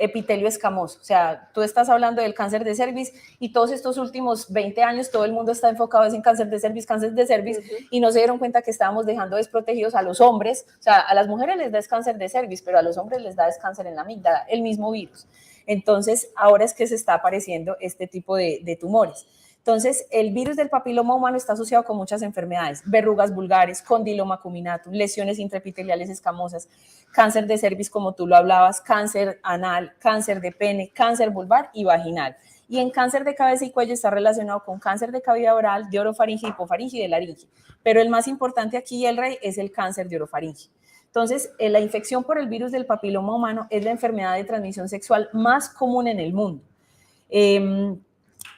epitelio escamoso. O sea, tú estás hablando del cáncer de cervix y todos estos últimos 20 años todo el mundo está enfocado en cáncer de cervix, y no se dieron cuenta que estábamos dejando desprotegidos a los hombres. O sea, a las mujeres les da cáncer de cervix, pero a los hombres les da cáncer en la amígdala, el mismo virus. Entonces, ahora es que se está apareciendo este tipo de tumores. Entonces, el virus del papiloma humano está asociado con muchas enfermedades: verrugas vulgares, condiloma acuminatum, lesiones intraepiteliales escamosas, cáncer de cervix, como tú lo hablabas, cáncer anal, cáncer de pene, cáncer vulvar y vaginal. Y en cáncer de cabeza y cuello está relacionado con cáncer de cavidad oral, de orofaringe, hipofaringe y de laringe. Pero el más importante aquí, el rey, es el cáncer de orofaringe. Entonces, la infección por el virus del papiloma humano es la enfermedad de transmisión sexual más común en el mundo.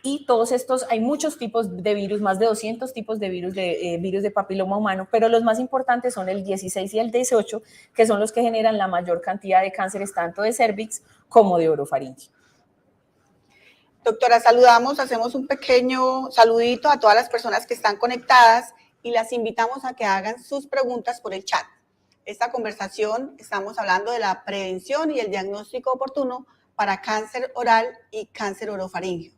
Y todos estos, hay muchos tipos de virus, más de 200 tipos de virus de papiloma humano, pero los más importantes son el 16 y el 18, que son los que generan la mayor cantidad de cánceres, tanto de cervix como de orofaringe. Doctora, hacemos un pequeño saludito a todas las personas que están conectadas y las invitamos a que hagan sus preguntas por el chat. Esta conversación, estamos hablando de la prevención y el diagnóstico oportuno para cáncer oral y cáncer orofaríngeo.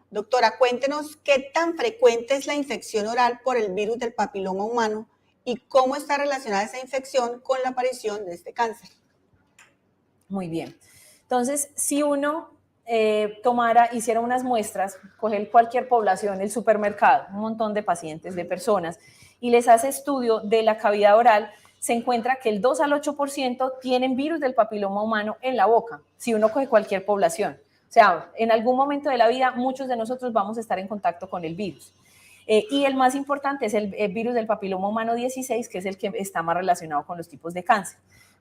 Doctora, cuéntenos qué tan frecuente es la infección oral por el virus del papiloma humano y cómo está relacionada esa infección con la aparición de este cáncer. Muy bien. Entonces, si uno hiciera unas muestras, coger cualquier población, el supermercado, un montón de pacientes, de personas, y les hace estudio de la cavidad oral, se encuentra que el 2 al 8% tienen virus del papiloma humano en la boca, si uno coge cualquier población. O sea, en algún momento de la vida, muchos de nosotros vamos a estar en contacto con el virus. Y el más importante es el virus del papiloma humano 16, que es el que está más relacionado con los tipos de cáncer.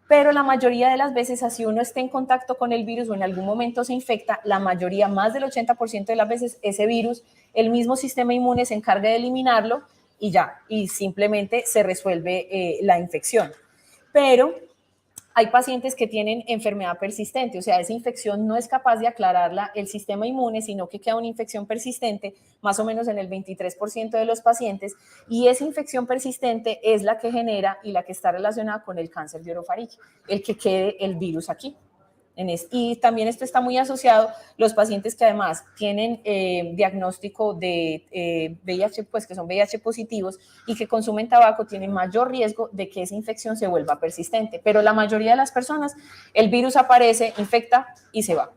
Pero la mayoría de las veces, así uno esté en contacto con el virus o en algún momento se infecta, la mayoría, más del 80% de las veces, ese virus, el mismo sistema inmune se encarga de eliminarlo y ya, y simplemente se resuelve la infección. Pero hay pacientes que tienen enfermedad persistente, o sea, esa infección no es capaz de aclararla el sistema inmune, sino que queda una infección persistente, más o menos en el 23% de los pacientes, y esa infección persistente es la que genera y la que está relacionada con el cáncer de orofaringe, el que quede el virus aquí. Y también esto está muy asociado, los pacientes que además tienen diagnóstico de VIH, pues que son VIH positivos y que consumen tabaco, tienen mayor riesgo de que esa infección se vuelva persistente. Pero la mayoría de las personas, el virus aparece, infecta y se va.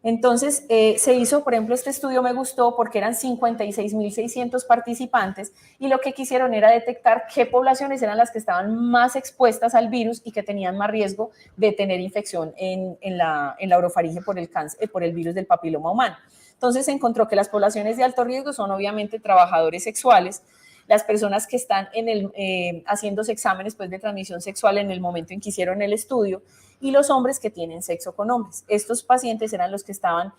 Entonces, se hizo, por ejemplo, este estudio me gustó porque eran 56.600 participantes y lo que quisieron era detectar qué poblaciones eran las que estaban más expuestas al virus y que tenían más riesgo de tener infección en la orofaringe por el cáncer, por el virus del papiloma humano. Entonces, se encontró que las poblaciones de alto riesgo son obviamente trabajadores sexuales, las personas que están haciéndose exámenes pues, de transmisión sexual en el momento en que hicieron el estudio, y los hombres que tienen sexo con hombres. Estos pacientes eran los que estaban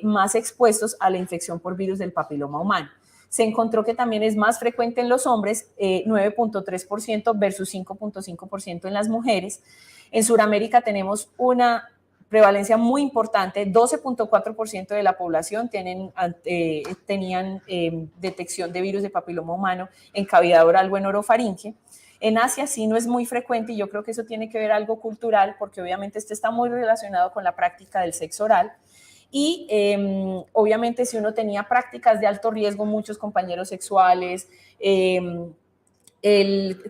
más expuestos a la infección por virus del papiloma humano. Se encontró que también es más frecuente en los hombres, 9.3% versus 5.5% en las mujeres. En Sudamérica tenemos una prevalencia muy importante, 12.4% de la población tenían detección de virus de papiloma humano en cavidad oral o en orofaringe. En Asia sí no es muy frecuente y yo creo que eso tiene que ver algo cultural, porque obviamente esto está muy relacionado con la práctica del sexo oral. Y obviamente si uno tenía prácticas de alto riesgo, muchos compañeros sexuales, el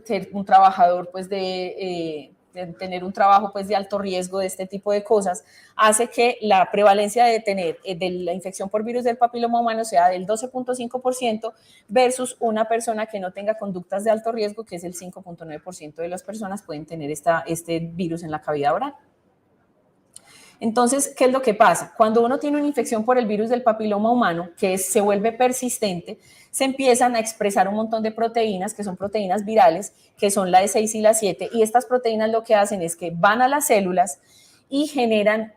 ser un trabajador pues de tener un trabajo pues de alto riesgo de este tipo de cosas, hace que la prevalencia de tener de la infección por virus del papiloma humano sea del 12.5% versus una persona que no tenga conductas de alto riesgo, que es el 5.9% de las personas pueden tener este virus en la cavidad oral. Entonces, ¿qué es lo que pasa? Cuando uno tiene una infección por el virus del papiloma humano, que se vuelve persistente, se empiezan a expresar un montón de proteínas, que son proteínas virales, que son la E6 y la 7, y estas proteínas lo que hacen es que van a las células y generan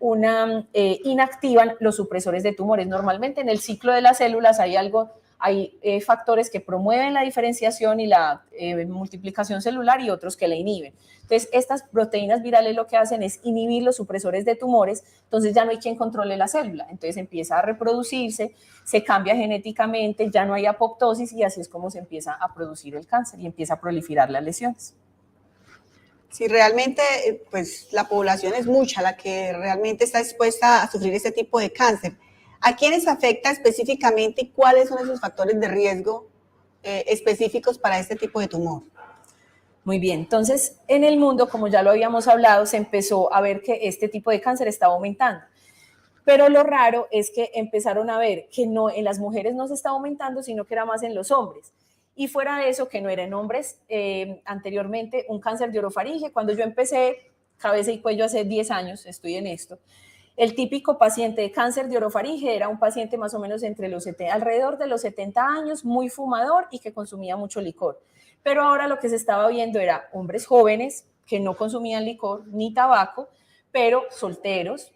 inactivan los supresores de tumores. Normalmente en el ciclo de las células hay factores que promueven la diferenciación y la multiplicación celular y otros que la inhiben. Entonces, estas proteínas virales lo que hacen es inhibir los supresores de tumores, entonces ya no hay quien controle la célula, entonces empieza a reproducirse, se cambia genéticamente, ya no hay apoptosis y así es como se empieza a producir el cáncer y empieza a proliferar las lesiones. Si realmente pues, la población es mucha la que realmente está expuesta a sufrir este tipo de cáncer, ¿a quiénes afecta específicamente y cuáles son esos factores de riesgo específicos para este tipo de tumor? Muy bien, entonces en el mundo, como ya lo habíamos hablado, se empezó a ver que este tipo de cáncer estaba aumentando. Pero lo raro es que empezaron a ver que no, en las mujeres no se estaba aumentando, sino que era más en los hombres. Y fuera de eso, que no era en hombres, anteriormente un cáncer de orofaringe. Cuando yo empecé cabeza y cuello hace 10 años, estoy en esto, el típico paciente de cáncer de orofaringe era un paciente más o menos alrededor de los 70 años, muy fumador y que consumía mucho licor. Pero ahora lo que se estaba viendo era hombres jóvenes que no consumían licor ni tabaco, pero solteros,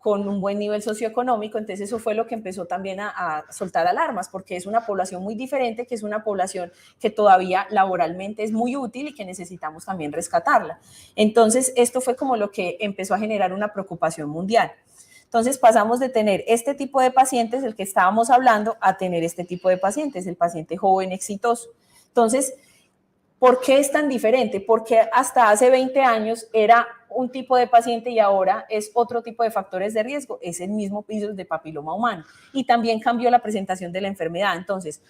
con un buen nivel socioeconómico. Entonces eso fue lo que empezó también a soltar alarmas, porque es una población muy diferente, que es una población que todavía laboralmente es muy útil y que necesitamos también rescatarla. Entonces esto fue como lo que empezó a generar una preocupación mundial. Entonces pasamos de tener este tipo de pacientes, el que estábamos hablando, a tener este tipo de pacientes, el paciente joven exitoso. Entonces, ¿por qué es tan diferente? Porque hasta hace 20 años era un tipo de paciente y ahora es otro tipo de factores de riesgo, es el mismo virus de papiloma humano y también cambió la presentación de la enfermedad. Entonces,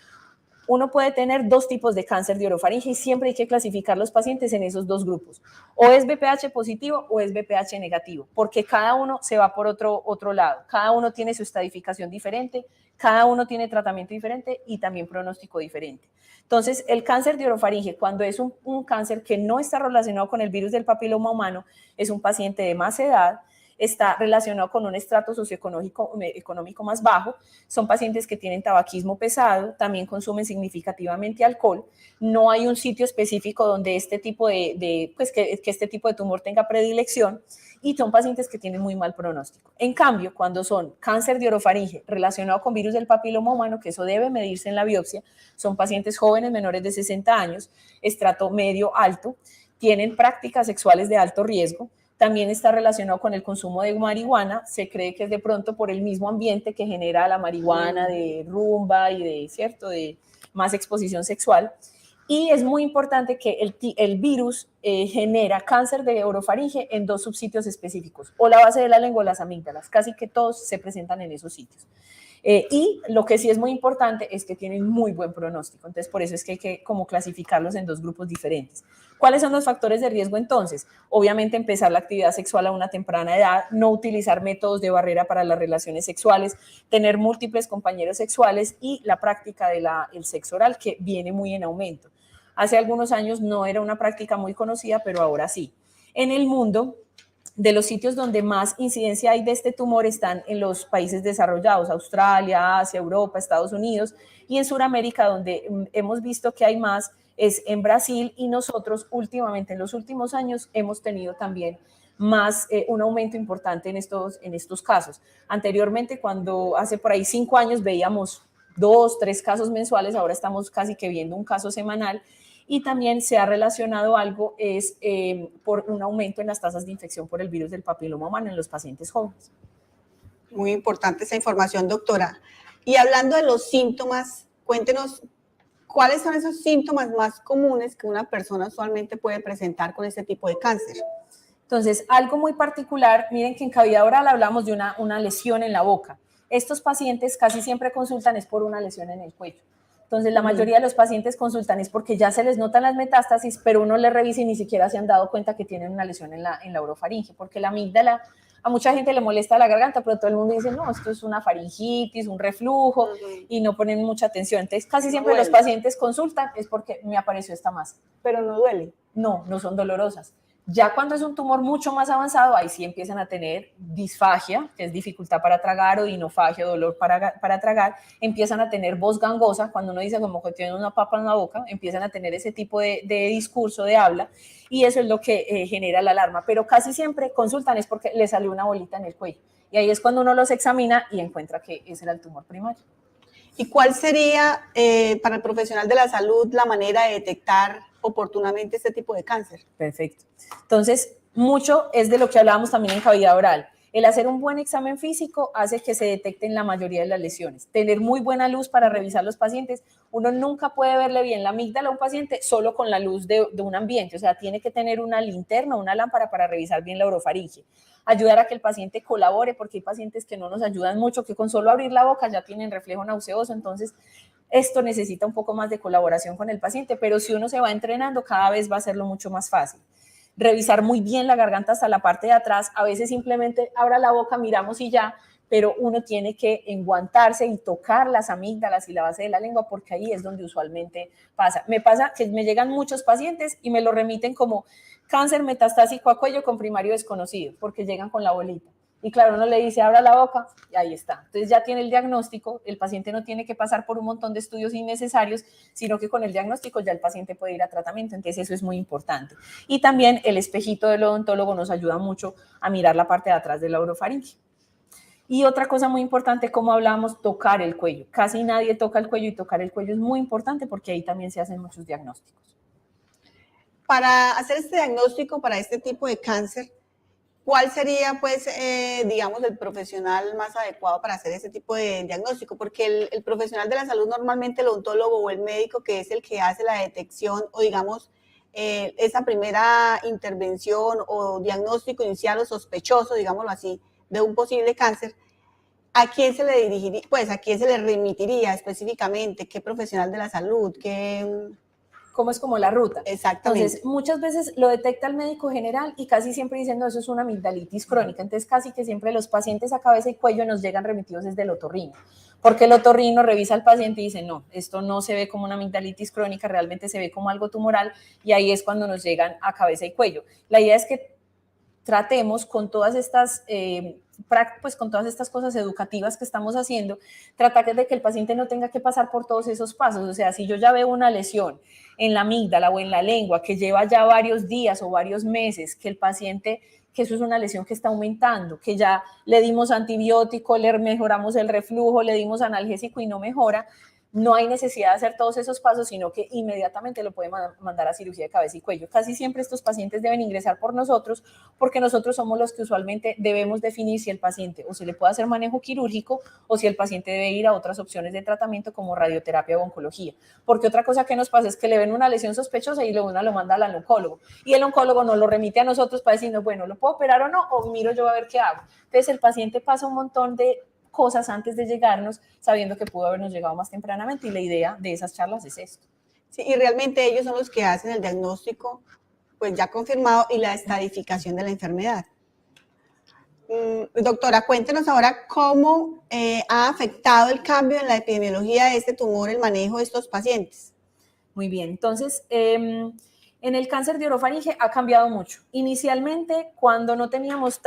uno puede tener dos tipos de cáncer de orofaringe y siempre hay que clasificar los pacientes en esos dos grupos. O es BPH positivo o es BPH negativo, porque cada uno se va por otro lado. Cada uno tiene su estadificación diferente, cada uno tiene tratamiento diferente y también pronóstico diferente. Entonces, el cáncer de orofaringe, cuando es un cáncer que no está relacionado con el virus del papiloma humano, es un paciente de más edad, está relacionado con un estrato socioeconómico más bajo, son pacientes que tienen tabaquismo pesado, también consumen significativamente alcohol, no hay un sitio específico donde este tipo que este tipo de tumor tenga predilección y son pacientes que tienen muy mal pronóstico. En cambio, cuando son cáncer de orofaringe relacionado con virus del papiloma humano, que eso debe medirse en la biopsia, son pacientes jóvenes menores de 60 años, estrato medio alto, tienen prácticas sexuales de alto riesgo, también está relacionado con el consumo de marihuana, se cree que es de pronto por el mismo ambiente que genera la marihuana de rumba y de más exposición sexual. Y es muy importante que el virus genera cáncer de orofaringe en dos subsitios específicos, o la base de la lengua o las amígdalas, casi que todos se presentan en esos sitios. Y lo que sí es muy importante es que tienen muy buen pronóstico. Entonces, por eso es que hay que como clasificarlos en dos grupos diferentes. ¿Cuáles son los factores de riesgo entonces? Obviamente empezar la actividad sexual a una temprana edad, no utilizar métodos de barrera para las relaciones sexuales, tener múltiples compañeros sexuales y la práctica del sexo oral, que viene muy en aumento. Hace algunos años no era una práctica muy conocida, pero ahora sí. En el mundo, de los sitios donde más incidencia hay de este tumor están en los países desarrollados, Australia, Asia, Europa, Estados Unidos, y en Sudamérica, donde hemos visto que hay más, es en Brasil, y nosotros últimamente, en los últimos años, hemos tenido también más un aumento importante en estos casos. Anteriormente, cuando hace por ahí 5 años veíamos 2, 3 casos mensuales, ahora estamos casi que viendo un caso semanal, y también se ha relacionado algo por un aumento en las tasas de infección por el virus del papiloma humano en los pacientes jóvenes. Muy importante esa información, doctora. Y hablando de los síntomas, cuéntenos cuáles son esos síntomas más comunes que una persona usualmente puede presentar con este tipo de cáncer. Entonces, algo muy particular, miren que en cavidad oral hablamos de una lesión en la boca. Estos pacientes casi siempre consultan es por una lesión en el cuello. Entonces, la mayoría de los pacientes consultan es porque ya se les notan las metástasis, pero uno les revisa y ni siquiera se han dado cuenta que tienen una lesión en la orofaringe, porque la amígdala, a mucha gente le molesta la garganta, pero todo el mundo dice, no, esto es una faringitis, un reflujo, y no ponen mucha atención. Entonces, casi siempre los pacientes consultan es porque me apareció esta masa. Pero no duele. No, no son dolorosas. Ya cuando es un tumor mucho más avanzado, ahí sí empiezan a tener disfagia, que es dificultad para tragar, o dinofagia, dolor para tragar, empiezan a tener voz gangosa, cuando uno dice como que tiene una papa en la boca, empiezan a tener ese tipo de discurso, de habla, y eso es lo que genera la alarma. Pero casi siempre consultan es porque le salió una bolita en el cuello, y ahí es cuando uno los examina y encuentra que ese era el tumor primario. ¿Y cuál sería para el profesional de la salud la manera de detectar oportunamente este tipo de cáncer? Perfecto. Entonces, mucho es de lo que hablábamos también en cavidad oral. El hacer un buen examen físico hace que se detecten la mayoría de las lesiones. Tener muy buena luz para revisar los pacientes. Uno nunca puede verle bien la amígdala a un paciente solo con la luz de un ambiente. O sea, tiene que tener una linterna, una lámpara para revisar bien la orofaringe. Ayudar a que el paciente colabore, porque hay pacientes que no nos ayudan mucho, que con solo abrir la boca ya tienen reflejo nauseoso. Entonces, esto necesita un poco más de colaboración con el paciente, pero si uno se va entrenando, cada vez va a hacerlo mucho más fácil. Revisar muy bien la garganta hasta la parte de atrás, a veces simplemente abra la boca, miramos y ya, pero uno tiene que enguantarse y tocar las amígdalas y la base de la lengua, porque ahí es donde usualmente pasa. Me pasa que me llegan muchos pacientes y me lo remiten como cáncer metastásico a cuello con primario desconocido, porque llegan con la bolita. Y claro, uno le dice, abra la boca, y ahí está. Entonces ya tiene el diagnóstico, el paciente no tiene que pasar por un montón de estudios innecesarios, sino que con el diagnóstico ya el paciente puede ir a tratamiento. Entonces eso es muy importante. Y también el espejito del odontólogo nos ayuda mucho a mirar la parte de atrás de la orofaringe. Y otra cosa muy importante, como hablábamos, tocar el cuello. Casi nadie toca el cuello, y tocar el cuello es muy importante porque ahí también se hacen muchos diagnósticos. Para hacer este diagnóstico para este tipo de cáncer, ¿cuál sería, pues, digamos, el profesional más adecuado para hacer ese tipo de diagnóstico? Porque el profesional de la salud, normalmente el odontólogo o el médico, que es el que hace la detección o, digamos, esa primera intervención o diagnóstico inicial o sospechoso, digámoslo así, de un posible cáncer, ¿a quién se le dirigiría, pues, a quién se le remitiría específicamente? ¿Qué profesional de la salud? ¿Cómo es como la ruta? Exactamente. Entonces, muchas veces lo detecta el médico general y casi siempre dicen, no, eso es una amigdalitis crónica. Entonces, casi que siempre los pacientes a cabeza y cuello nos llegan remitidos desde el otorrino, porque el otorrino revisa al paciente y dice, no, esto no se ve como una amigdalitis crónica, realmente se ve como algo tumoral, y ahí es cuando nos llegan a cabeza y cuello. La idea es que tratemos con todas estas pues con todas estas cosas educativas que estamos haciendo, tratar de que el paciente no tenga que pasar por todos esos pasos. O sea, si yo ya veo una lesión en la amígdala o en la lengua que lleva ya varios días o varios meses, que el paciente, que eso es una lesión que está aumentando, que ya le dimos antibiótico, le mejoramos el reflujo, le dimos analgésico y no mejora, no hay necesidad de hacer todos esos pasos, sino que inmediatamente lo puede mandar a cirugía de cabeza y cuello. Casi siempre estos pacientes deben ingresar por nosotros, porque nosotros somos los que usualmente debemos definir si el paciente o se le puede hacer manejo quirúrgico o si el paciente debe ir a otras opciones de tratamiento como radioterapia o oncología. Porque otra cosa que nos pasa es que le ven una lesión sospechosa y luego uno lo manda al oncólogo, y el oncólogo nos lo remite a nosotros para decirnos, bueno, ¿lo puedo operar o no? O miro yo a ver qué hago. Entonces el paciente pasa un montón de cosas antes de llegarnos, sabiendo que pudo habernos llegado más tempranamente, y la idea de esas charlas es esto. Sí, y realmente ellos son los que hacen el diagnóstico, pues ya confirmado, y la estadificación de la enfermedad. Doctora, cuéntenos ahora cómo ha afectado el cambio en la epidemiología de este tumor el manejo de estos pacientes. Muy bien, entonces, en el cáncer de orofaringe ha cambiado mucho. Inicialmente, cuando no teníamos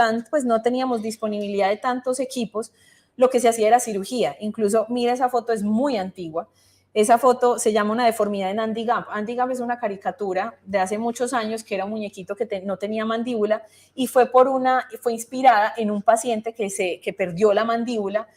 no teníamos disponibilidad de tantos equipos, lo que se hacía era cirugía. Incluso, mira, esa foto es muy antigua. Esa foto se llama una deformidad en Andy Gamp. Andy Gamp es una caricatura de hace muchos años que era un muñequito que no tenía mandíbula, y fue inspirada en un paciente que perdió la mandíbula.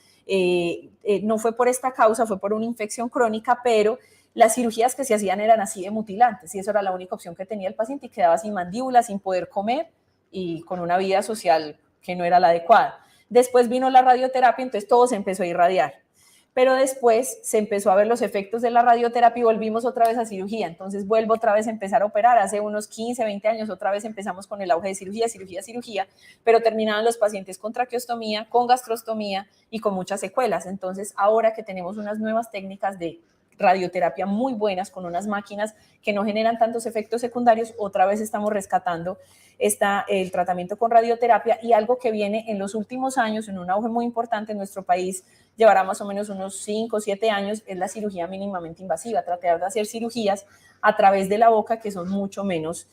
No fue por esta causa, fue por una infección crónica, pero las cirugías que se hacían eran así de mutilantes, y eso era la única opción que tenía el paciente, y quedaba sin mandíbula, sin poder comer y con una vida social que no era la adecuada. Después vino la radioterapia, entonces todo se empezó a irradiar. Pero después se empezó a ver los efectos de la radioterapia y volvimos otra vez a cirugía. Entonces vuelvo otra vez a empezar a operar. Hace unos 15, 20 años otra vez empezamos con el auge de cirugía, pero terminaban los pacientes con traqueostomía, con gastrostomía y con muchas secuelas. Entonces, ahora que tenemos unas nuevas técnicas de radioterapia muy buenas, con unas máquinas que no generan tantos efectos secundarios, otra vez estamos rescatando el tratamiento con radioterapia. Y algo que viene en los últimos años, en un auge muy importante en nuestro país, llevará más o menos unos 5 o 7 años, es la cirugía mínimamente invasiva, tratar de hacer cirugías a través de la boca que son mucho menos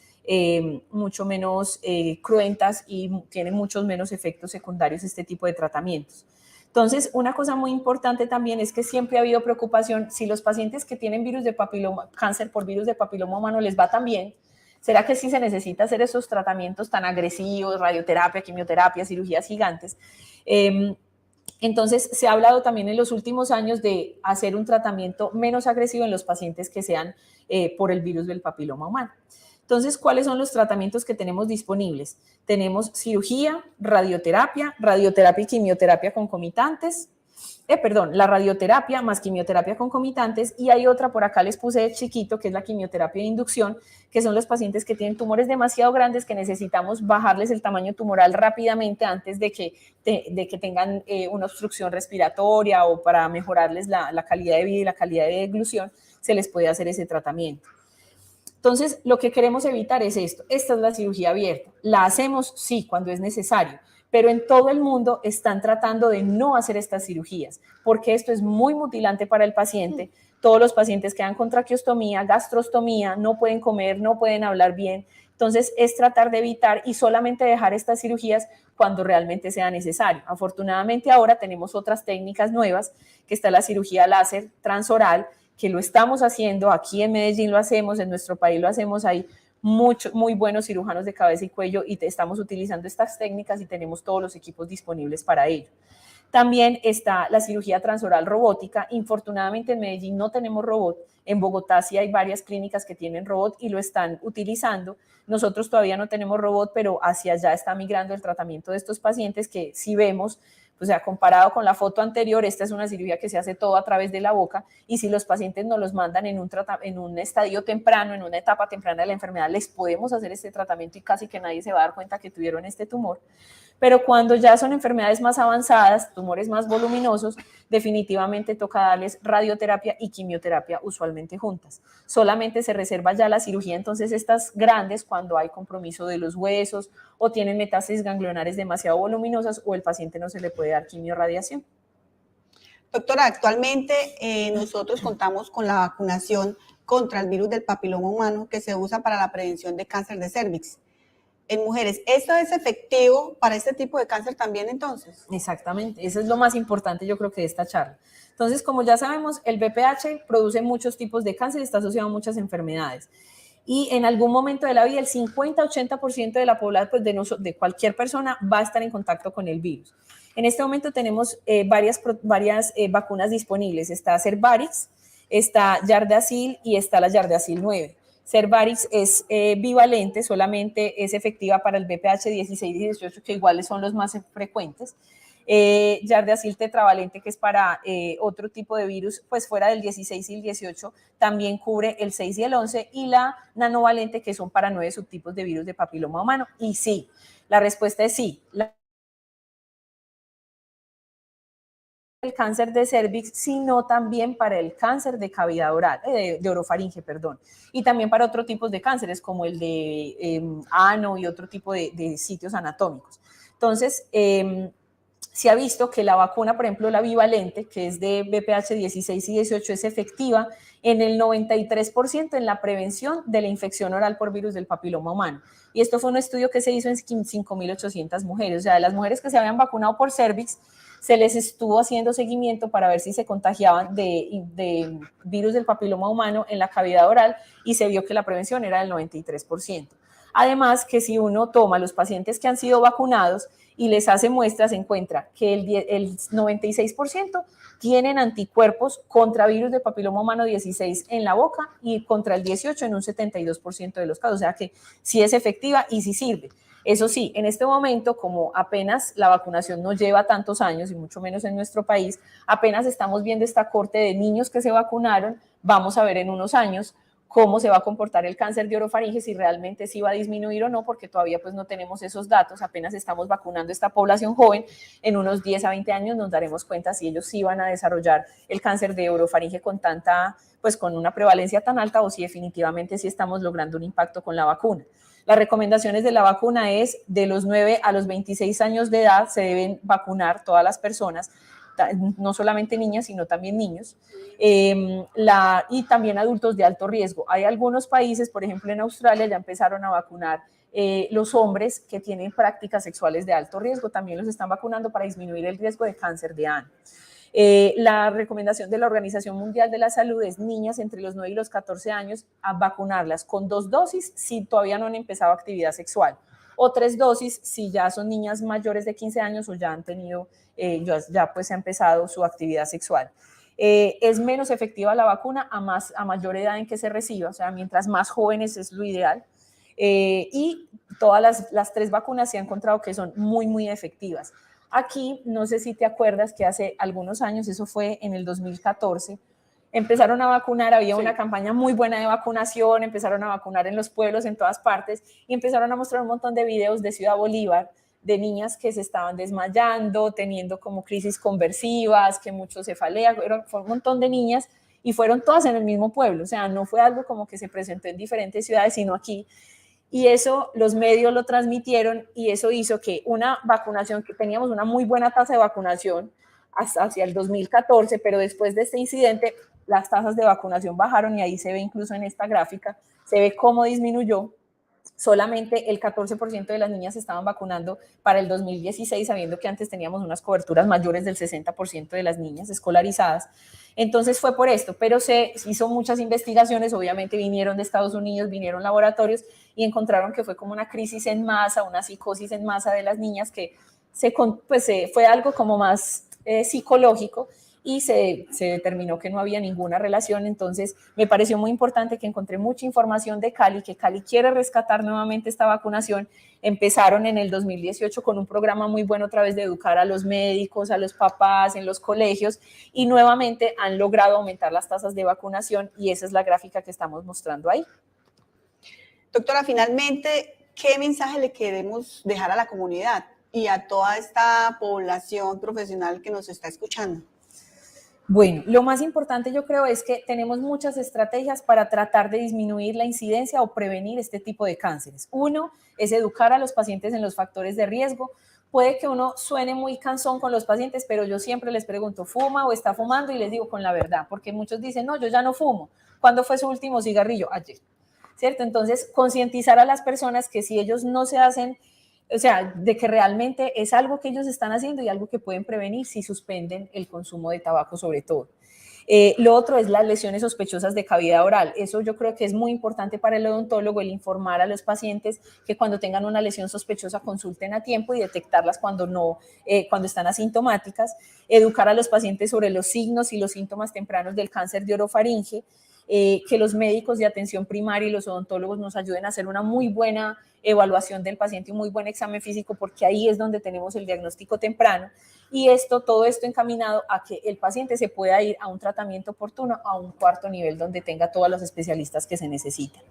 cruentas y tienen muchos menos efectos secundarios este tipo de tratamientos. Entonces, una cosa muy importante también es que siempre ha habido preocupación si los pacientes que tienen cáncer por virus de papiloma humano les va tan bien, ¿será que sí se necesita hacer esos tratamientos tan agresivos, radioterapia, quimioterapia, cirugías gigantes? Entonces, se ha hablado también en los últimos años de hacer un tratamiento menos agresivo en los pacientes que sean por el virus del papiloma humano. Entonces, ¿cuáles son los tratamientos que tenemos disponibles? Tenemos cirugía, radioterapia y quimioterapia concomitantes. La radioterapia más quimioterapia concomitantes, y hay otra por acá les puse de chiquito, que es la quimioterapia de inducción, que son los pacientes que tienen tumores demasiado grandes que necesitamos bajarles el tamaño tumoral rápidamente antes de que tengan una obstrucción respiratoria, o para mejorarles la calidad de vida y la calidad de eglución, se les puede hacer ese tratamiento. Entonces, lo que queremos evitar es esto. Esta es la cirugía abierta. La hacemos, sí, cuando es necesario, pero en todo el mundo están tratando de no hacer estas cirugías, porque esto es muy mutilante para el paciente. Todos los pacientes quedan con traqueostomía, gastrostomía, no pueden comer, no pueden hablar bien. Entonces, es tratar de evitar y solamente dejar estas cirugías cuando realmente sea necesario. Afortunadamente, ahora tenemos otras técnicas nuevas, que está la cirugía láser transoral, que lo estamos haciendo, aquí en Medellín lo hacemos, en nuestro país lo hacemos, hay muy buenos cirujanos de cabeza y cuello, y estamos utilizando estas técnicas y tenemos todos los equipos disponibles para ello. También está la cirugía transoral robótica. Infortunadamente en Medellín no tenemos robot. En Bogotá sí hay varias clínicas que tienen robot y lo están utilizando. Nosotros todavía no tenemos robot, pero hacia allá está migrando el tratamiento de estos pacientes, que si vemos, o sea, comparado con la foto anterior, esta es una cirugía que se hace todo a través de la boca, y si los pacientes nos los mandan en un estadio temprano, en una etapa temprana de la enfermedad, les podemos hacer este tratamiento y casi que nadie se va a dar cuenta que tuvieron este tumor. Pero cuando ya son enfermedades más avanzadas, tumores más voluminosos, definitivamente toca darles radioterapia y quimioterapia, usualmente juntas. Solamente se reserva ya la cirugía, entonces estas grandes, cuando hay compromiso de los huesos o tienen metástasis ganglionares demasiado voluminosas, o el paciente no se le puede dar quimiorradiación. Doctora, actualmente nosotros contamos con la vacunación contra el virus del papiloma humano, que se usa para la prevención de cáncer de cervix en mujeres. ¿Esto es efectivo para este tipo de cáncer también, entonces? Exactamente, eso es lo más importante, yo creo, que de esta charla. Entonces, como ya sabemos, el BPH produce muchos tipos de cáncer y está asociado a muchas enfermedades. Y en algún momento de la vida, el 50-80% de la población, pues de cualquier persona, va a estar en contacto con el virus. En este momento tenemos varias vacunas disponibles. Está Cervarix, está Gardasil y está la Gardasil 9. Cervarix es bivalente, solamente es efectiva para el BPH 16 y 18, que iguales son los más frecuentes. Gardasil tetravalente, que es para otro tipo de virus, pues fuera del 16 y el 18, también cubre el 6 y el 11, y la nanovalente, que son para 9 subtipos de virus de papiloma humano. Y sí, la respuesta es sí. el cáncer de cervix, sino también para el cáncer de cavidad oral, de orofaringe, perdón, y también para otros tipos de cánceres como el de ano y otro tipo de sitios anatómicos. Entonces, se ha visto que la vacuna, por ejemplo, la bivalente, que es de BPH 16 y 18, es efectiva en el 93% en la prevención de la infección oral por virus del papiloma humano. Y esto fue un estudio que se hizo en 5.800 mujeres, o sea, de las mujeres que se habían vacunado por cervix, se les estuvo haciendo seguimiento para ver si se contagiaban de virus del papiloma humano en la cavidad oral y se vio que la prevención era del 93%. Además, que si uno toma los pacientes que han sido vacunados y les hace muestras, se encuentra que el 96% tienen anticuerpos contra virus de papiloma humano 16 en la boca y contra el 18 en un 72% de los casos, o sea que sí es efectiva y sí sirve. Eso sí, en este momento, como apenas la vacunación no lleva tantos años y mucho menos en nuestro país, apenas estamos viendo esta corte de niños que se vacunaron, vamos a ver en unos años cómo se va a comportar el cáncer de orofaringe, si realmente sí va a disminuir o no, porque todavía pues no tenemos esos datos, apenas estamos vacunando a esta población joven, en unos 10 a 20 años nos daremos cuenta si ellos sí van a desarrollar el cáncer de orofaringe con con una prevalencia tan alta o si definitivamente sí estamos logrando un impacto con la vacuna. Las recomendaciones de la vacuna es de los 9 a los 26 años de edad se deben vacunar todas las personas, no solamente niñas, sino también niños, y también adultos de alto riesgo. Hay algunos países, por ejemplo en Australia, ya empezaron a vacunar los hombres que tienen prácticas sexuales de alto riesgo, también los están vacunando para disminuir el riesgo de cáncer de ano. La recomendación de la Organización Mundial de la Salud es niñas entre los 9 y los 14 años a vacunarlas con 2 dosis si todavía no han empezado actividad sexual, o 3 dosis si ya son niñas mayores de 15 años o ya han tenido, ya pues ha empezado su actividad sexual. Es menos efectiva la vacuna a mayor edad en que se reciba, o sea, mientras más jóvenes es lo ideal. Y todas las 3 vacunas se han encontrado que son muy, muy efectivas. Aquí, no sé si te acuerdas que hace algunos años, eso fue en el 2014, empezaron a vacunar, había una campaña muy buena de vacunación, empezaron a vacunar en los pueblos, en todas partes, y empezaron a mostrar un montón de videos de Ciudad Bolívar, de niñas que se estaban desmayando, teniendo como crisis conversivas, que mucho cefalea, fue un montón de niñas, y fueron todas en el mismo pueblo, o sea, no fue algo como que se presentó en diferentes ciudades, sino aquí. Y eso los medios lo transmitieron y eso hizo que una vacunación, que teníamos una muy buena tasa de vacunación hasta hacia el 2014, pero después de este incidente las tasas de vacunación bajaron y ahí se ve incluso en esta gráfica, se ve cómo disminuyó. Solamente el 14% de las niñas se estaban vacunando para el 2016, sabiendo que antes teníamos unas coberturas mayores del 60% de las niñas escolarizadas. Entonces fue por esto, pero se hizo muchas investigaciones, obviamente vinieron de Estados Unidos, vinieron laboratorios y encontraron que fue como una crisis en masa, una psicosis en masa de las niñas que fue algo como más psicológico y se determinó que no había ninguna relación. Entonces me pareció muy importante que encontré mucha información de Cali, que Cali quiere rescatar nuevamente esta vacunación. Empezaron en el 2018 con un programa muy bueno a través de educar a los médicos, a los papás en los colegios y nuevamente han logrado aumentar las tasas de vacunación y esa es la gráfica que estamos mostrando ahí. Doctora, finalmente, ¿qué mensaje le queremos dejar a la comunidad y a toda esta población profesional que nos está escuchando? Bueno, lo más importante yo creo es que tenemos muchas estrategias para tratar de disminuir la incidencia o prevenir este tipo de cánceres. Uno es educar a los pacientes en los factores de riesgo. Puede que uno suene muy cansón con los pacientes, pero yo siempre les pregunto, ¿fuma o está fumando? Y les digo con la verdad, porque muchos dicen, no, yo ya no fumo. ¿Cuándo fue su último cigarrillo? Ayer, ¿cierto? Entonces, concientizar a las personas que si ellos no se hacen, o sea, de que realmente es algo que ellos están haciendo y algo que pueden prevenir si suspenden el consumo de tabaco sobre todo. Lo otro es las lesiones sospechosas de cavidad oral. Eso yo creo que es muy importante para el odontólogo, el informar a los pacientes que cuando tengan una lesión sospechosa consulten a tiempo y detectarlas cuando están asintomáticas. Educar a los pacientes sobre los signos y los síntomas tempranos del cáncer de orofaringe. Que los médicos de atención primaria y los odontólogos nos ayuden a hacer una muy buena evaluación del paciente, un muy buen examen físico, porque ahí es donde tenemos el diagnóstico temprano y todo esto encaminado a que el paciente se pueda ir a un tratamiento oportuno, a un cuarto nivel donde tenga todos los especialistas que se necesitan.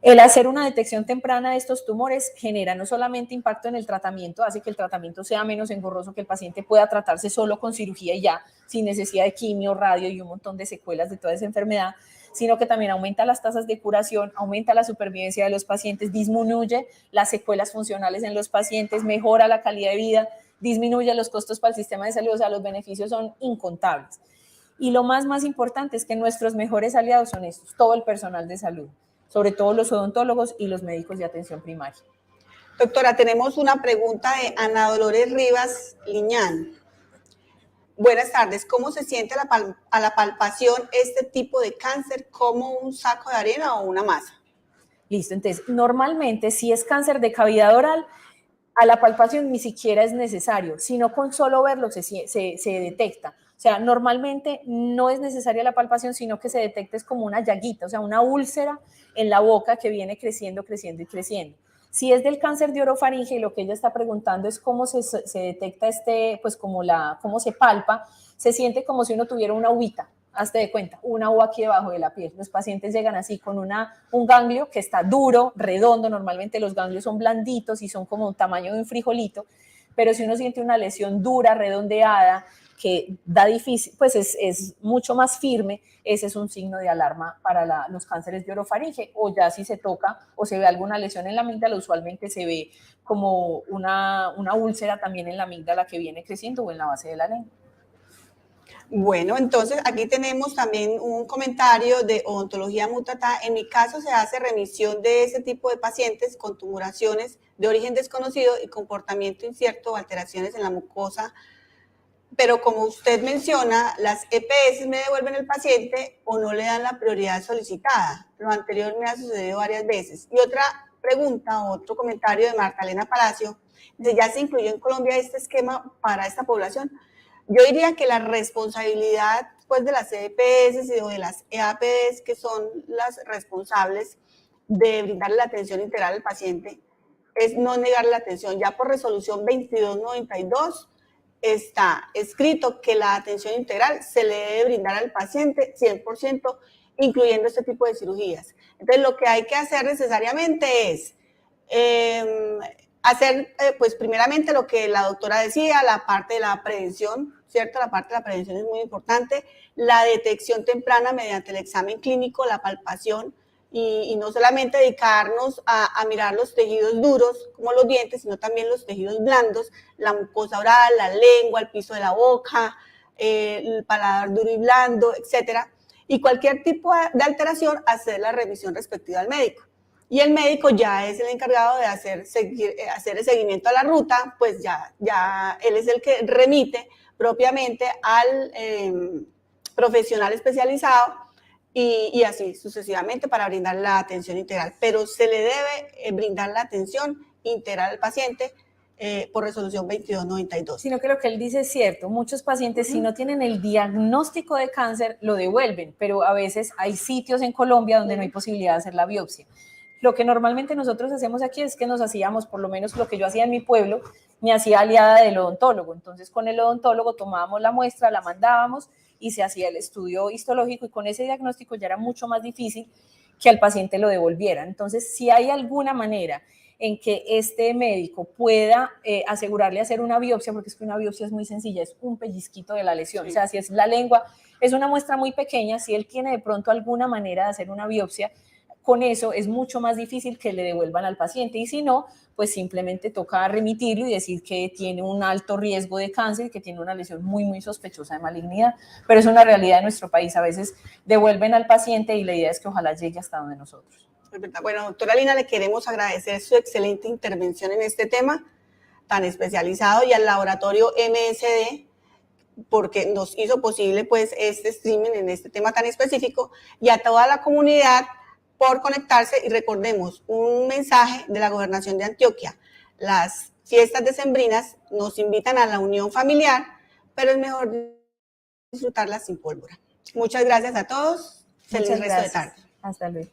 El hacer una detección temprana de estos tumores genera no solamente impacto en el tratamiento, hace que el tratamiento sea menos engorroso, que el paciente pueda tratarse solo con cirugía y ya, sin necesidad de quimio, radio y un montón de secuelas de toda esa enfermedad, sino que también aumenta las tasas de curación, aumenta la supervivencia de los pacientes, disminuye las secuelas funcionales en los pacientes, mejora la calidad de vida, disminuye los costos para el sistema de salud, o sea, los beneficios son incontables. Y lo más importante es que nuestros mejores aliados son estos, todo el personal de salud, sobre todo los odontólogos y los médicos de atención primaria. Doctora, tenemos una pregunta de Ana Dolores Rivas Liñán. Buenas tardes, ¿cómo se siente a la palpación este tipo de cáncer, como un saco de arena o una masa? Listo, entonces, normalmente si es cáncer de cavidad oral, a la palpación ni siquiera es necesario, sino con solo verlo se detecta. O sea, normalmente no es necesaria la palpación, sino que se detecta es como una llaguita, o sea, una úlcera en la boca que viene creciendo, creciendo y creciendo. Si es del cáncer de orofaringe, lo que ella está preguntando es cómo se detecta pues cómo se palpa, se siente como si uno tuviera una uvita, hazte de cuenta, una uva aquí debajo de la piel. Los pacientes llegan así con un ganglio que está duro, redondo, normalmente los ganglios son blanditos y son como un tamaño de un frijolito, pero si uno siente una lesión dura, redondeada, que da difícil, pues es mucho más firme, ese es un signo de alarma para los cánceres de orofaringe, o ya si se toca o se ve alguna lesión en la amígdala, usualmente se ve como una úlcera también en la amígdala que viene creciendo o en la base de la lengua. Bueno, entonces aquí tenemos también un comentario de Odontología Mutatá. En mi caso se hace remisión de ese tipo de pacientes con tumoraciones de origen desconocido y comportamiento incierto o alteraciones en la mucosa, pero como usted menciona, las EPS me devuelven el paciente o no le dan la prioridad solicitada. Lo anterior me ha sucedido varias veces. Y otra pregunta, otro comentario de Marta Elena Palacio, dice, ¿ya se incluyó en Colombia este esquema para esta población? Yo diría que la responsabilidad pues, de las EPS o de las EAPS, que son las responsables de brindarle la atención integral al paciente, es no negarle la atención. Ya por resolución 2292 está escrito que la atención integral se le debe brindar al paciente 100%, incluyendo este tipo de cirugías. Entonces, lo que hay que hacer necesariamente es hacer, pues primeramente lo que la doctora decía, la parte de la prevención, ¿cierto? La parte de la prevención es muy importante, la detección temprana mediante el examen clínico, la palpación, y no solamente dedicarnos a mirar los tejidos duros, como los dientes, sino también los tejidos blandos, la mucosa oral, la lengua, el piso de la boca, el paladar duro y blando, etcétera. Y cualquier tipo de alteración, hacer la revisión respectiva al médico. Y el médico ya es el encargado de hacer el seguimiento a la ruta, pues ya él es el que remite propiamente al profesional especializado y así sucesivamente para brindar la atención integral. Pero se le debe brindar la atención integral al paciente por resolución 2292. Sino que lo que él dice es cierto, muchos pacientes si no tienen el diagnóstico de cáncer lo devuelven, pero a veces hay sitios en Colombia donde no hay posibilidad de hacer la biopsia. Lo que normalmente nosotros hacemos aquí es que nos hacíamos, por lo menos lo que yo hacía en mi pueblo, me hacía aliada del odontólogo. Entonces con el odontólogo tomábamos la muestra, la mandábamos y se hacía el estudio histológico y con ese diagnóstico ya era mucho más difícil que al paciente lo devolvieran. Entonces si hay alguna manera en que este médico pueda asegurarle hacer una biopsia, porque es que una biopsia es muy sencilla, es un pellizquito de la lesión, sí. O sea, si es la lengua, es una muestra muy pequeña, si él tiene de pronto alguna manera de hacer una biopsia, con eso es mucho más difícil que le devuelvan al paciente y si no, pues simplemente toca remitirlo y decir que tiene un alto riesgo de cáncer, que tiene una lesión muy, muy sospechosa de malignidad, pero es una realidad de nuestro país, a veces devuelven al paciente y la idea es que ojalá llegue hasta donde nosotros. Bueno, doctora Lina, le queremos agradecer su excelente intervención en este tema tan especializado y al laboratorio MSD porque nos hizo posible pues este streaming en este tema tan específico y a toda la comunidad por conectarse y recordemos un mensaje de la Gobernación de Antioquia. Las fiestas decembrinas nos invitan a la unión familiar, pero es mejor disfrutarlas sin pólvora. Muchas gracias a todos. Feliz resto de tarde. Hasta luego.